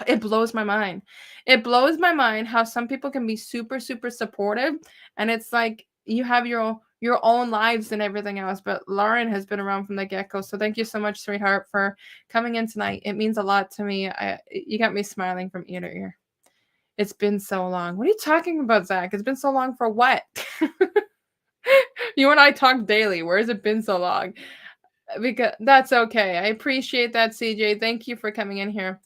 it blows my mind. It blows my mind how some people can be super, super supportive, and it's like you have your own lives and everything else. But Lauren has been around from the get-go. So thank you so much, sweetheart, for coming in tonight. It means a lot to me. You got me smiling from ear to ear. It's been so long. What are you talking about, Zach? It's been so long for what? You and I talk daily. Where has it been so long? Because that's okay. I appreciate that, CJ. Thank you for coming in here.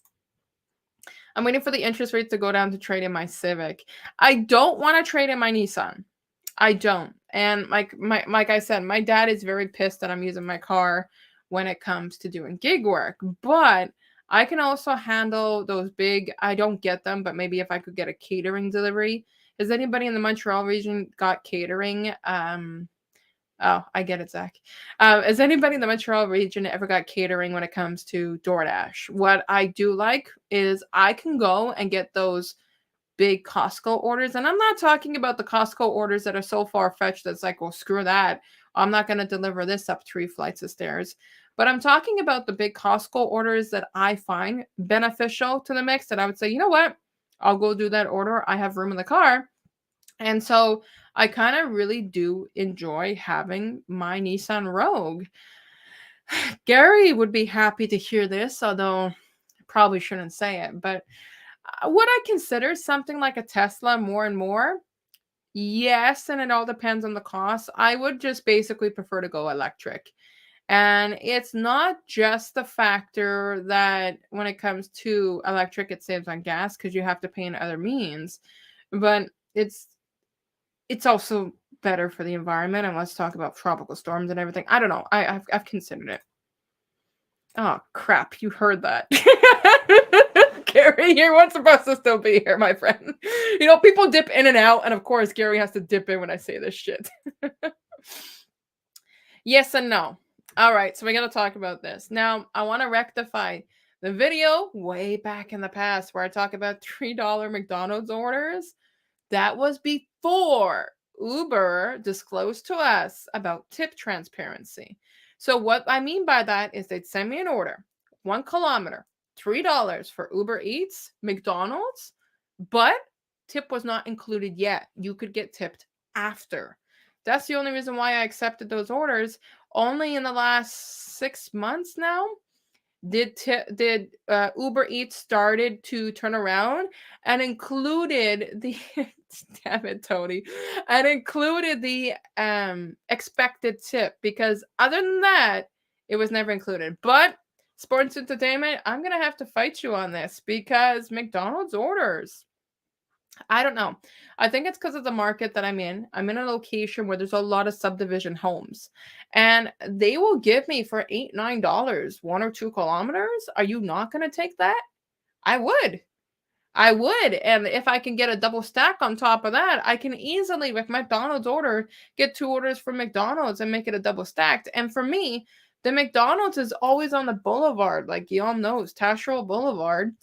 I'm waiting for the interest rates to go down to trade in my Civic. I don't want to trade in my Nissan. I don't. And like I said, my dad is very pissed that I'm using my car when it comes to doing gig work. But I can also handle those big, I don't get them, but maybe if I could get a catering delivery. Has anybody in the Montreal region got catering? Oh, I get it, Zach. Has anybody in the Montreal region ever got catering when it comes to DoorDash? What I do like is I can go and get those big Costco orders. And I'm not talking about the Costco orders that are so far fetched that's like, well, screw that. I'm not going to deliver this up 3 flights of stairs. But I'm talking about the big Costco orders that I find beneficial to the mix that I would say, you know what? I'll go do that order. I have room in the car. And so I kind of really do enjoy having my Nissan Rogue. Gary would be happy to hear this, although I probably shouldn't say it. But would I consider something like a Tesla more and more? Yes, and it all depends on the cost. I would just basically prefer to go electric. And it's not just the factor that when it comes to electric, it saves on gas because you have to pay in other means, but it's also better for the environment. And let's talk about tropical storms and everything. I don't know. I've considered it. Oh crap! You heard that, Gary. You weren't supposed to still be here, my friend. You know, people dip in and out, and of course, Gary has to dip in when I say this shit. Yes and no. All right, so we're gonna talk about this now. I want to rectify the video way back in the past where I talk about $3 McDonald's orders. That was before Uber disclosed to us about tip transparency. So what I mean by that is they'd send me an order, 1 kilometer, $3 for Uber Eats, McDonald's, but tip was not included yet. You could get tipped after. That's the only reason why I accepted those orders. Only in the last 6 months now did Uber Eats started to turn around and included the damn it, Tony, and included the expected tip, because other than that, it was never included. But sports entertainment, I'm gonna have to fight you on this because McDonald's orders, I don't know. I think it's because of the market that I'm in. I'm in a location where there's a lot of subdivision homes, and they will give me for $8, $9, 1 or 2 kilometers. Are you not going to take that? I would. I would. And if I can get a double stack on top of that, I can easily, with McDonald's order, get 2 orders from McDonald's and make it a double stacked. And for me, the McDonald's is always on the boulevard, like y'all knows, Taschereau Boulevard,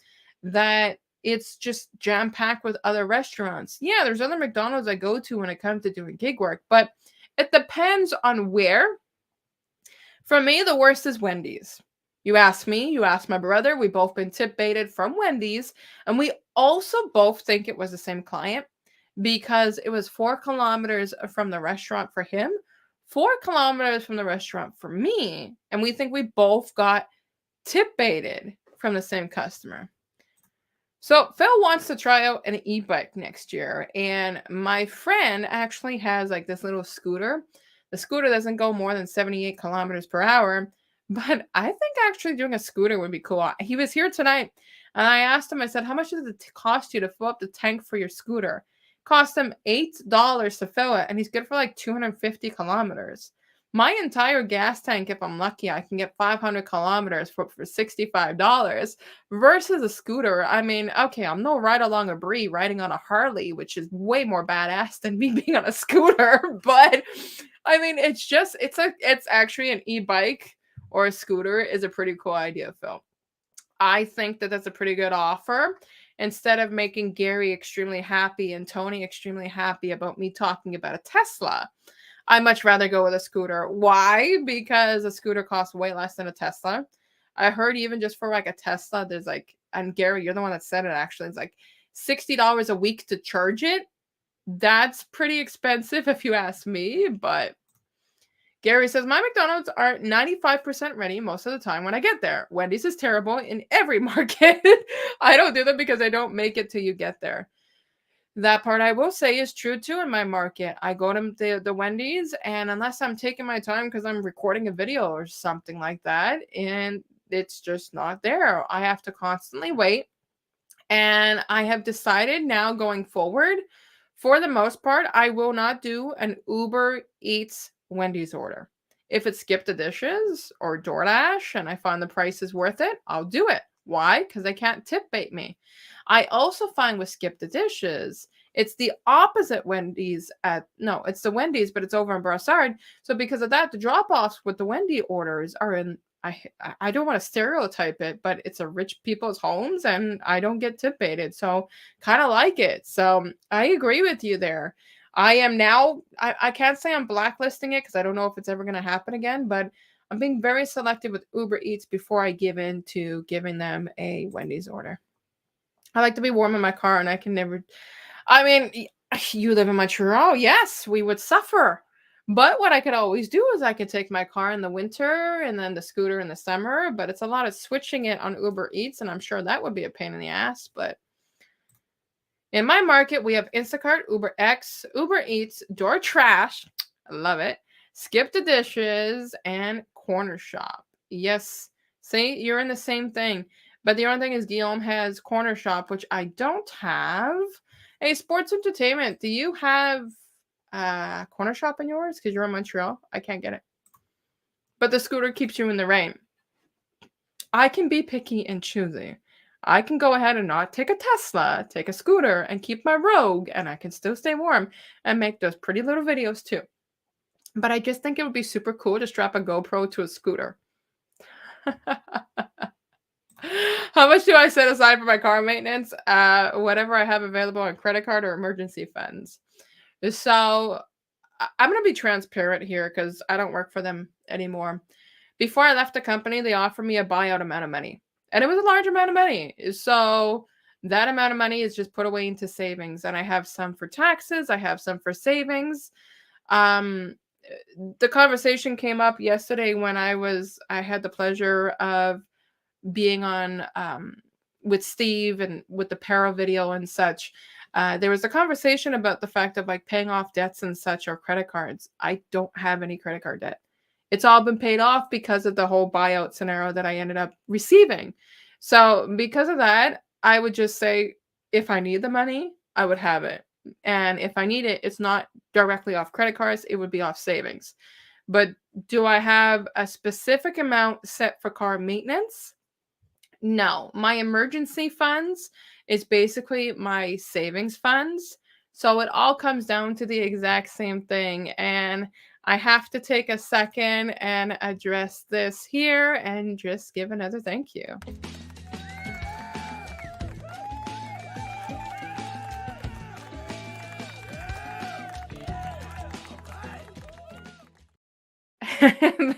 that it's just jam packed with other restaurants. Yeah, there's other McDonald's I go to when it comes to doing gig work, but it depends on where. For me, the worst is Wendy's. You ask me, you ask my brother, we both been tip baited from Wendy's, and we also both think it was the same client because it was 4 kilometers from the restaurant for him, 4 kilometers from the restaurant for me, and we think we both got tip baited from the same customer. So Phil wants to try out an e-bike next year, and my friend actually has like this little scooter. The scooter doesn't go more than 78 kilometers per hour, but I think actually doing a scooter would be cool. He was here tonight, and I asked him, I said, how much does it cost you to fill up the tank for your scooter? Cost him $8 to fill it, and he's good for like 250 kilometers. My entire gas tank, if I'm lucky, I can get 500 kilometers for $65 versus a scooter. I mean, okay, I'm no ride along a Brie riding on a Harley, which is way more badass than me being on a scooter. But I mean, it's actually an e-bike or a scooter is a pretty cool idea, Phil. I think that that's a pretty good offer. Instead of making Gary extremely happy and Tony extremely happy about me talking about a Tesla, I much rather go with a scooter. Why? Because a scooter costs way less than a Tesla. I heard even just for like a Tesla, there's like, and Gary, you're the one that said it actually, it's like $60 a week to charge it. That's pretty expensive if you ask me, but Gary says, my McDonald's are 95% ready most of the time when I get there. Wendy's is terrible in every market. I don't do them because I don't make it till you get there. That part I will say is true too in my market. I go to the Wendy's, and unless I'm taking my time because I'm recording a video or something like that, and it's just not there, I have to constantly wait. And I have decided now going forward, for the most part, I will not do an Uber Eats Wendy's order. If it's Skip the Dishes or DoorDash and I find the price is worth it, I'll do it. Why? Because they can't tip bait me. I also find with Skip the Dishes, it's the opposite Wendy's at no, it's the Wendy's, but it's over in Brossard. So because of that, the drop-offs with the Wendy orders are in I don't want to stereotype it, but it's a rich people's homes and I don't get tip baited. So kind of like it. So I agree with you there. I am now, I can't say I'm blacklisting it because I don't know if it's ever going to happen again, but I'm being very selective with Uber Eats before I give in to giving them a Wendy's order. I like to be warm in my car and I can never, I mean, you live in Montreal. Yes, we would suffer. But what I could always do is I could take my car in the winter and then the scooter in the summer. But it's a lot of switching it on Uber Eats, and I'm sure that would be a pain in the ass. But in my market, we have Instacart, Uber X, Uber Eats, Door Trash. I love it. Skip the Dishes and Corner Shop. Yes, see, you're in the same thing. But the only thing is, Guillaume has Corner Shop, which I don't have. Hey, Sports Entertainment, do you have Corner Shop in yours? Because you're in Montreal. I can't get it. But the scooter keeps you in the rain. I can be picky and choosy. I can go ahead and not take a Tesla, take a scooter, and keep my Rogue, and I can still stay warm and make those pretty little videos too. But I just think it would be super cool to strap a GoPro to a scooter. How much do I set aside for my car maintenance? Whatever I have available on credit card or emergency funds. So I'm going to be transparent here because I don't work for them anymore. Before I left the company, they offered me a buyout amount of money, and it was a large amount of money. So that amount of money is just put away into savings, and I have some for taxes. I have some for savings. Um, the conversation came up yesterday when I had the pleasure of being on with Steve and with the para video and such. There was a conversation about the fact of like paying off debts and such or credit cards. I don't have any credit card debt. It's all been paid off because of the whole buyout scenario that I ended up receiving. So because of that, I would just say if I need the money, I would have it. And if I need it, it's not directly off credit cards, it would be off savings. But do I have a specific amount set for car maintenance? No, my emergency funds is basically my savings funds. So it all comes down to the exact same thing. And I have to take a second and address this here and just give another thank you.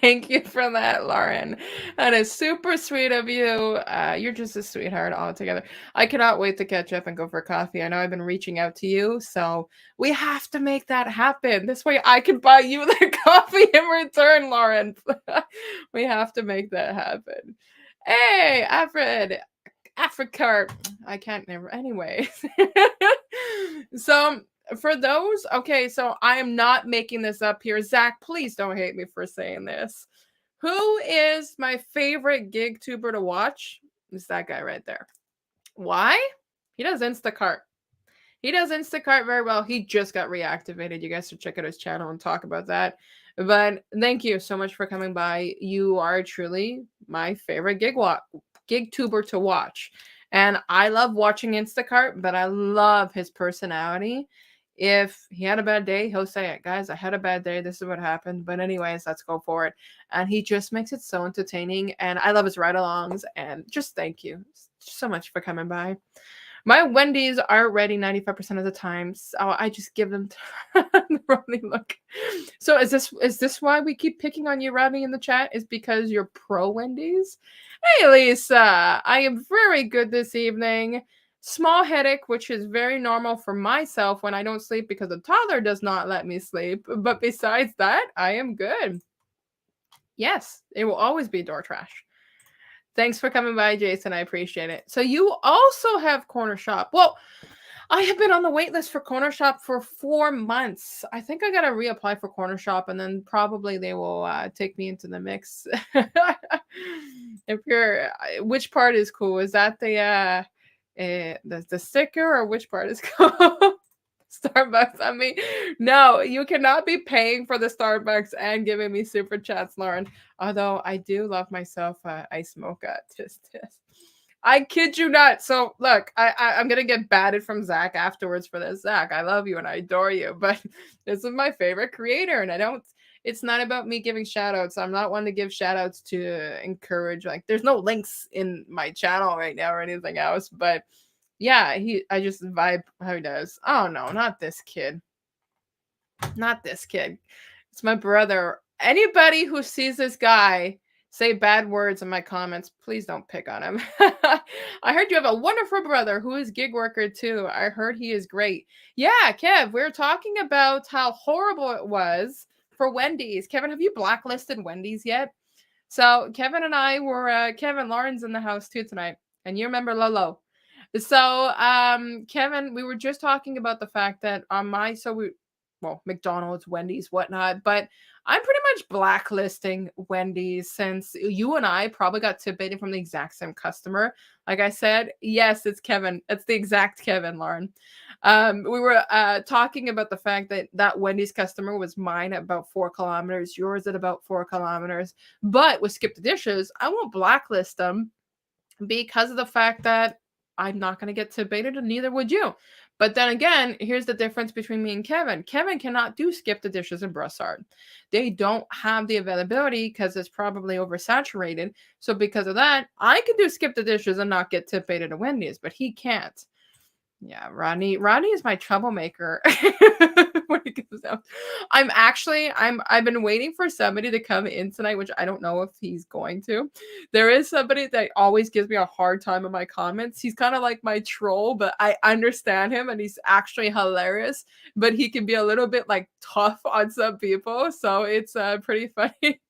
Thank you for that, Lauren. That is super sweet of you. You're just a sweetheart altogether. I cannot wait to catch up and go for coffee. I know I've been reaching out to you, so we have to make that happen. This way I can buy you the coffee in return, Lauren. We have to make that happen. Hey, Alfred. Africa. I can't never. Anyways. So for those, okay, so I am not making this up here. Zach, please don't hate me for saying this. Who is my favorite gig tuber to watch? It's that guy right there. Why? He does Instacart. He does Instacart very well. He just got reactivated. You guys should check out his channel and talk about that. But thank you so much for coming by. You are truly my favorite gig tuber to watch. And I love watching Instacart, but I love his personality. If he had a bad day, he'll say it. Guys, I had a bad day. This is what happened. But anyways, let's go for it. And he just makes it so entertaining. And I love his ride-alongs. And just thank you so much for coming by. My Wendy's are ready 95% of the time, so I just give them the Rodney look. So is this why we keep picking on you, Rodney, in the chat? Is because you're pro Wendy's? Hey, Lisa, I am very good this evening. Small headache, which is very normal for myself when I don't sleep because the toddler does not let me sleep. But besides that, I am good. Yes, it will always be door trash. Thanks for coming by, Jason. I appreciate it. So you also have Corner Shop. Well, I have been on the wait list for Corner Shop for 4 months. I think I gotta reapply for Corner Shop, and then probably they will, take me into the mix. If you're which part is cool? Is that the sticker, or which part is cool? Starbucks, I mean, no, you cannot be paying for the Starbucks and giving me super chats, Lauren. Although I do love myself ice mocha. Tisk tisk. I kid you not. So look, I'm gonna get batted from Zach afterwards for this. Zach, I love you and I adore you, but this is my favorite creator, and I don't. It's not about me giving shout outs. I'm not one to give shout outs to encourage. Like, there's no links in my channel right now or anything else, but yeah, I just vibe how he does. Oh no, not this kid. Not this kid. It's my brother. Anybody who sees this guy say bad words in my comments, please don't pick on him. I heard you have a wonderful brother who is gig worker too. I heard he is great. Yeah, Kev, we are talking about how horrible it was for Wendy's. Kevin, have you blacklisted Wendy's yet? So Kevin and I were Kevin Lauren's in the house too tonight. And you remember Lolo. So Kevin, we were just talking about the fact that on my McDonald's, Wendy's, whatnot, but I'm pretty much blacklisting Wendy's since you and I probably got tidbitted from the exact same customer. Like I said, yes, it's Kevin. It's the exact Kevin, Lauren. We were talking about the fact that that Wendy's customer was mine at about 4 kilometers, yours at about 4 kilometers. But with Skip the Dishes, I won't blacklist them because of the fact that I'm not going to get debated, and neither would you. But then again, here's the difference between me and Kevin. Kevin cannot do Skip the Dishes and Brossard. They don't have the availability because it's probably oversaturated. So because of that, I can do Skip the Dishes and not get debated at Wendy's, but he can't. Yeah, Rodney. Rodney is my troublemaker when it comes down. I've been waiting for somebody to come in tonight, which I don't know if he's going to. There is somebody that always gives me a hard time in my comments. He's kind of like my troll, but I understand him and he's actually hilarious, but he can be a little bit like tough on some people. So it's pretty funny.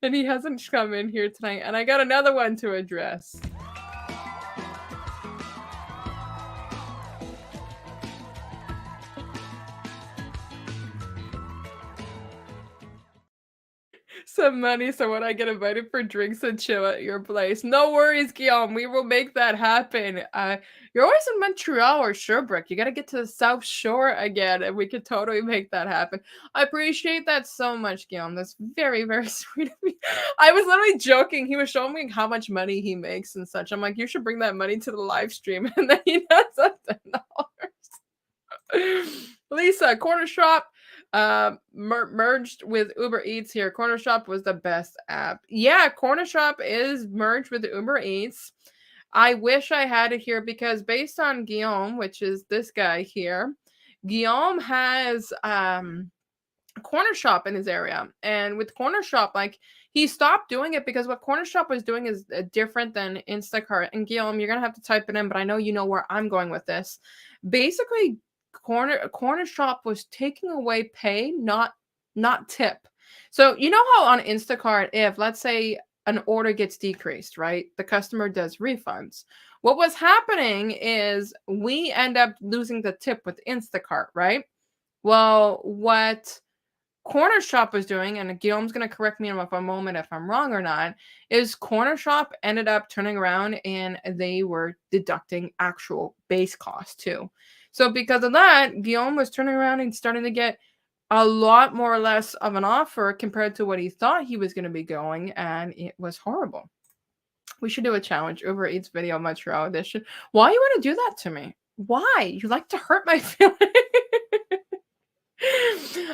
And he hasn't come in here tonight. And I got another one to address. Some money so when I get invited for drinks and chill at your place. No worries, Guillaume. We will make that happen. You're always in Montreal or Sherbrooke. You got to get to the South Shore again, and we could totally make that happen. I appreciate that so much, Guillaume. That's very, very sweet of me. I was literally joking. He was showing me how much money he makes and such. I'm like, you should bring that money to the live stream. And then he does $10. Lisa, Corner Shop merged with Uber Eats here. Corner Shop was the best app. Yeah, Corner Shop is merged with Uber Eats. I wish I had it here because based on Guillaume, which is this guy here, Guillaume has Corner Shop in his area. And with Corner Shop, like, he stopped doing it because what Corner Shop was doing is different than Instacart. And Guillaume, you're going to have to type it in, but I know you know where I'm going with this. Basically, Corner Shop was taking away pay, not tip. So you know how on Instacart, if let's say an order gets decreased, right? The customer does refunds. What was happening is we end up losing the tip with Instacart, right? Well, what Corner Shop was doing, and Guillaume's going to correct me in a moment if I'm wrong or not, is Corner Shop ended up turning around and they were deducting actual base cost too. So because of that, Guillaume was turning around and starting to get a lot more or less of an offer compared to what he thought he was going to be going, and it was horrible. We should do a challenge, Uber Eats video Montreal edition. Why you want to do that to me? Why? You like to hurt my feelings.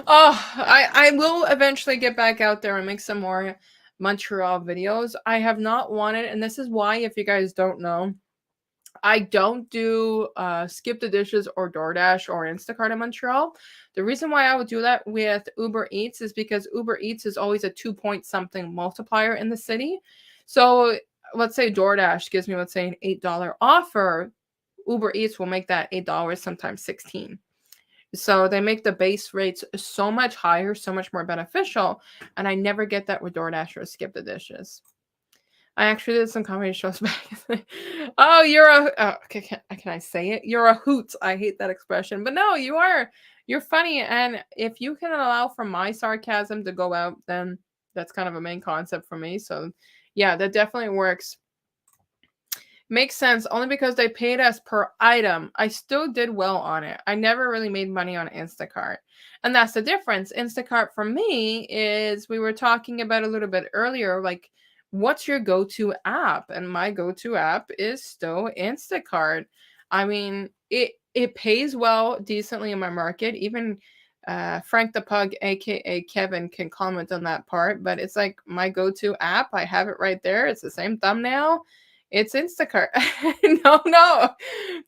Oh, I will eventually get back out there and make some more Montreal videos. I have not wanted, and this is why, if you guys don't know, I don't do Skip the Dishes or DoorDash or Instacart in Montreal. The reason why I would do that with Uber Eats is because Uber Eats is always a 2 point something multiplier in the city. So let's say DoorDash gives me, let's say, an $8 offer. Uber Eats will make that $8, sometimes 16. So they make the base rates so much higher, so much more beneficial. And I never get that with DoorDash or Skip the Dishes. I actually did some comedy shows back. Oh, you're a okay, can I say it? You're a hoot. I hate that expression. But no, you are. You're funny, and if you can allow for my sarcasm to go out, then that's kind of a main concept for me. So, yeah, that definitely works. Makes sense only because they paid us per item. I still did well on it. I never really made money on Instacart. And that's the difference. Instacart for me is we were talking about a little bit earlier, like what's your go-to app? And my go-to app is still Instacart. I mean, it pays well decently in my market. Even Frank the Pug, aka Kevin, can comment on that part, but it's like my go-to app. I have it right there. It's the same thumbnail. It's Instacart. No, no,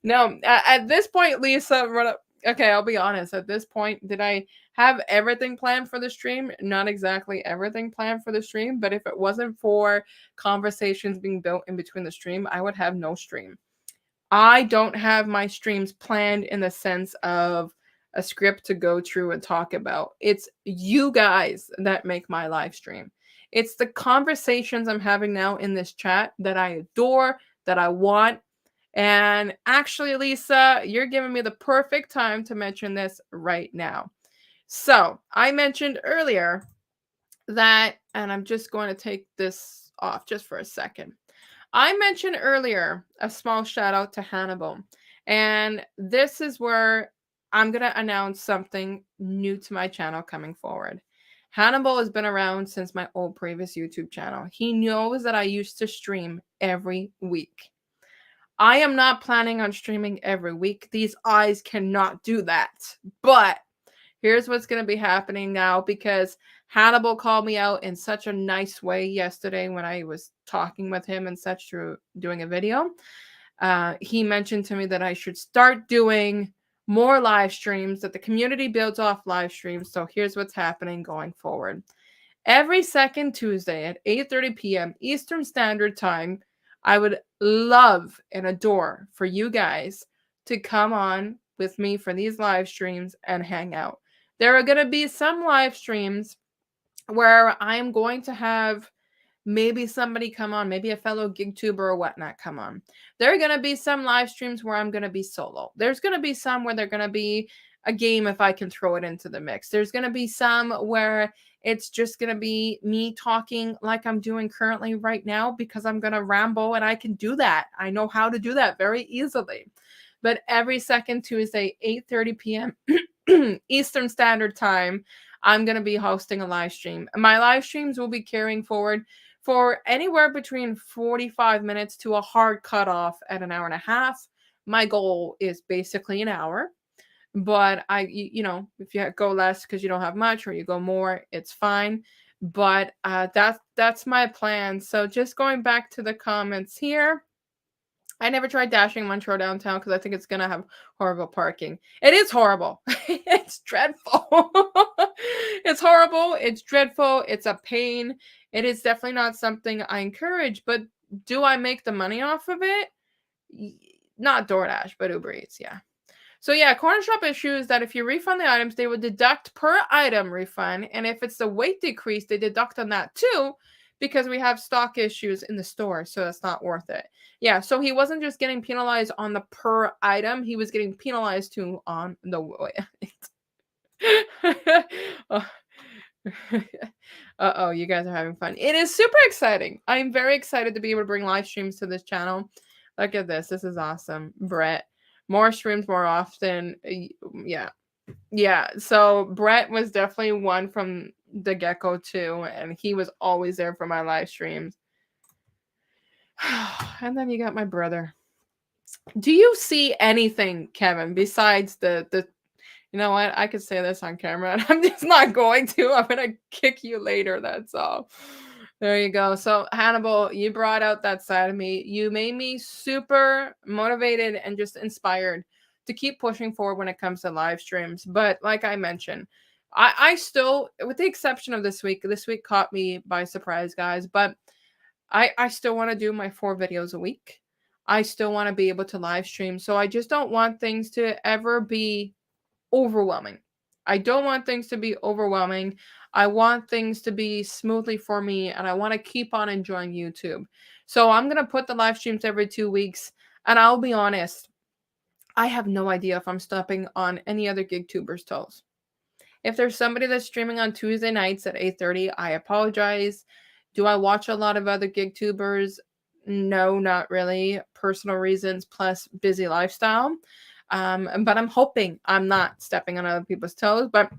no. At this point, Lisa, okay, I'll be honest. At this point, did I have everything planned for the stream? Not exactly everything planned for the stream, but if it wasn't for conversations being built in between the stream, I would have no stream. I don't have my streams planned in the sense of a script to go through and talk about. It's you guys that make my live stream. It's the conversations I'm having now in this chat that I adore, that I want. And actually, Lisa, you're giving me the perfect time to mention this right now. So, I mentioned earlier that, and I'm just going to take this off just for a second. I mentioned earlier a small shout out to Hannibal. And this is where I'm going to announce something new to my channel coming forward. Hannibal has been around since my old previous YouTube channel. He knows that I used to stream every week. I am not planning on streaming every week. These eyes cannot do that. But here's what's going to be happening now, because Hannibal called me out in such a nice way yesterday when I was talking with him and such through doing a video. He mentioned to me that I should start doing more live streams, that the community builds off live streams. So here's what's happening going forward. Every second Tuesday at 8:30 p.m. Eastern Standard Time, I would love and adore for you guys to come on with me for these live streams and hang out. There are going to be some live streams where I'm going to have maybe somebody come on, maybe a fellow gig tuber or whatnot come on. There are going to be some live streams where I'm going to be solo. There's going to be some where they're going to be a game if I can throw it into the mix. There's going to be some where it's just going to be me talking like I'm doing currently right now, because I'm going to ramble and I can do that. I know how to do that very easily. But every second Tuesday, 8:30 p.m. Eastern Standard Time, I'm going to be hosting a live stream. My live streams will be carrying forward for anywhere between 45 minutes to a hard cutoff at an hour and a half. My goal is basically an hour, but if you go less because you don't have much, or you go more, it's fine. But that's my plan. So just going back to the comments here. I never tried dashing Montreal downtown because I think it's gonna have horrible parking. It is horrible. It's dreadful. It's horrible. It's dreadful. It's a pain. It is definitely not something I encourage. But do I make the money off of it? Not DoorDash, but Uber Eats. Yeah. So yeah, corner shop issue is that if you refund the items, they would deduct per item refund, and if it's the weight decrease, they deduct on that too, because we have stock issues in the store, so that's not worth it. Yeah, so he wasn't just getting penalized on the per item, he was getting penalized too on the weight. Oh. Uh-oh, you guys are having fun. It is super exciting. I'm very excited to be able to bring live streams to this channel. Look at this. This is awesome. Brett, more streams more often. Yeah. Yeah. So Brett was definitely one from the get-go too, and he was always there for my live streams. And then you got my brother. Do you see anything, Kevin, besides the you know what? I could say this on camera, and I'm just not going to. I'm going to kick you later. That's all. There you go. So, Hannibal, you brought out that side of me. You made me super motivated and just inspired to keep pushing forward when it comes to live streams. But like I mentioned, I still, with the exception of this week caught me by surprise, guys. But I still want to do my 4 videos a week. I still want to be able to live stream. So I just don't want things to ever be overwhelming. I don't want things to be overwhelming. I want things to be smoothly for me, and I want to keep on enjoying YouTube. So I'm going to put the live streams every 2 weeks. And I'll be honest, I have no idea if I'm stepping on any other gig tubers' toes. If there's somebody that's streaming on Tuesday nights at 8:30, I apologize. Do I watch a lot of other gig tubers? No, not really. Personal reasons plus busy lifestyle. But I'm hoping I'm not stepping on other people's toes. But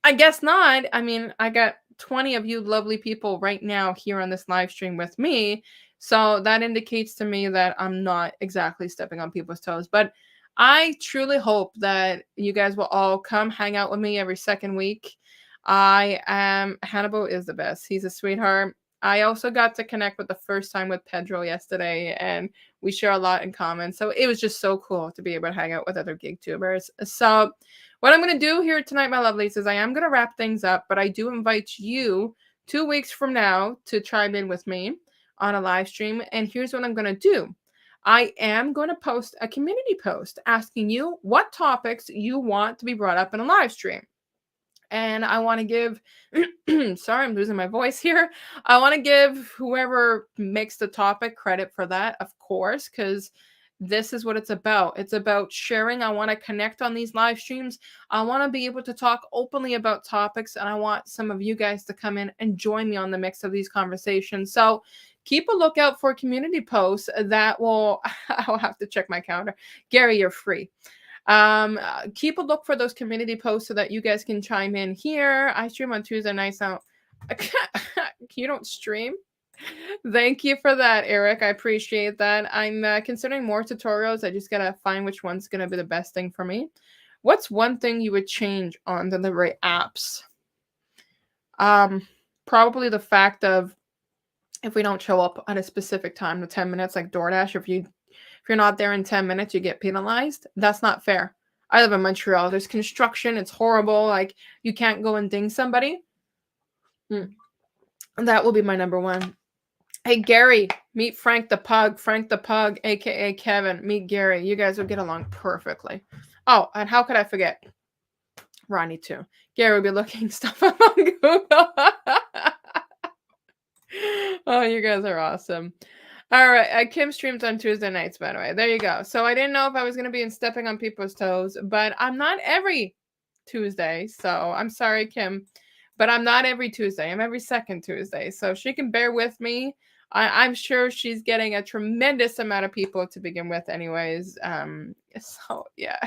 I guess not. I mean, I got 20 of you lovely people right now here on this live stream with me. So that indicates to me that I'm not exactly stepping on people's toes. But I truly hope that you guys will all come hang out with me every second week. Hannibal is the best. He's a sweetheart. I also got to connect with the first time with Pedro yesterday, and we share a lot in common. So it was just so cool to be able to hang out with other gig tubers. So what I'm going to do here tonight, my lovelies, is I am going to wrap things up, but I do invite you 2 weeks from now to chime in with me on a live stream. And here's what I'm going to do. I am going to post a community post asking you what topics you want to be brought up in a live stream. And I want to give, sorry, I'm losing my voice here. I want to give whoever makes the topic credit for that, of course, because this is what it's about. It's about sharing. I want to connect on these live streams. I want to be able to talk openly about topics, and I want some of you guys to come in and join me on the mix of these conversations. So keep a lookout for community posts that will, I'll have to check my calendar. Gary, you're free. Keep a look for those community posts so that you guys can chime in here. I stream on Tuesday nights now. You don't stream? Thank you for that, Eric. I appreciate that. I'm considering more tutorials. I just gotta find which one's gonna be the best thing for me. What's one thing you would change on delivery apps? Probably the fact of if we don't show up at a specific time, the 10 minutes, like DoorDash, if you're not there in 10 minutes, you get penalized. That's not fair. I live in Montreal. There's construction. It's horrible. Like, you can't go and ding somebody. That will be my number one. Hey, Gary, meet Frank the Pug. Frank the Pug, a.k.a. Kevin. Meet Gary. You guys will get along perfectly. Oh, and how could I forget? Ronnie, too. Gary will be looking stuff up on Google. Oh, you guys are awesome. All right. Kim streams on Tuesday nights, by the way. There you go. So I didn't know if I was going to be in stepping on people's toes, but I'm not every Tuesday. So I'm sorry, Kim, but I'm not every Tuesday. I'm every second Tuesday. So she can bear with me. I'm sure she's getting a tremendous amount of people to begin with anyways. So yeah.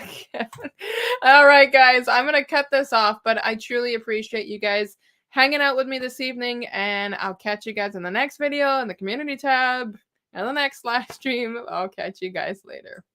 All right, guys, I'm going to cut this off, but I truly appreciate you guys hanging out with me this evening, and I'll catch you guys in the next video in the community tab and the next live stream. I'll catch you guys later.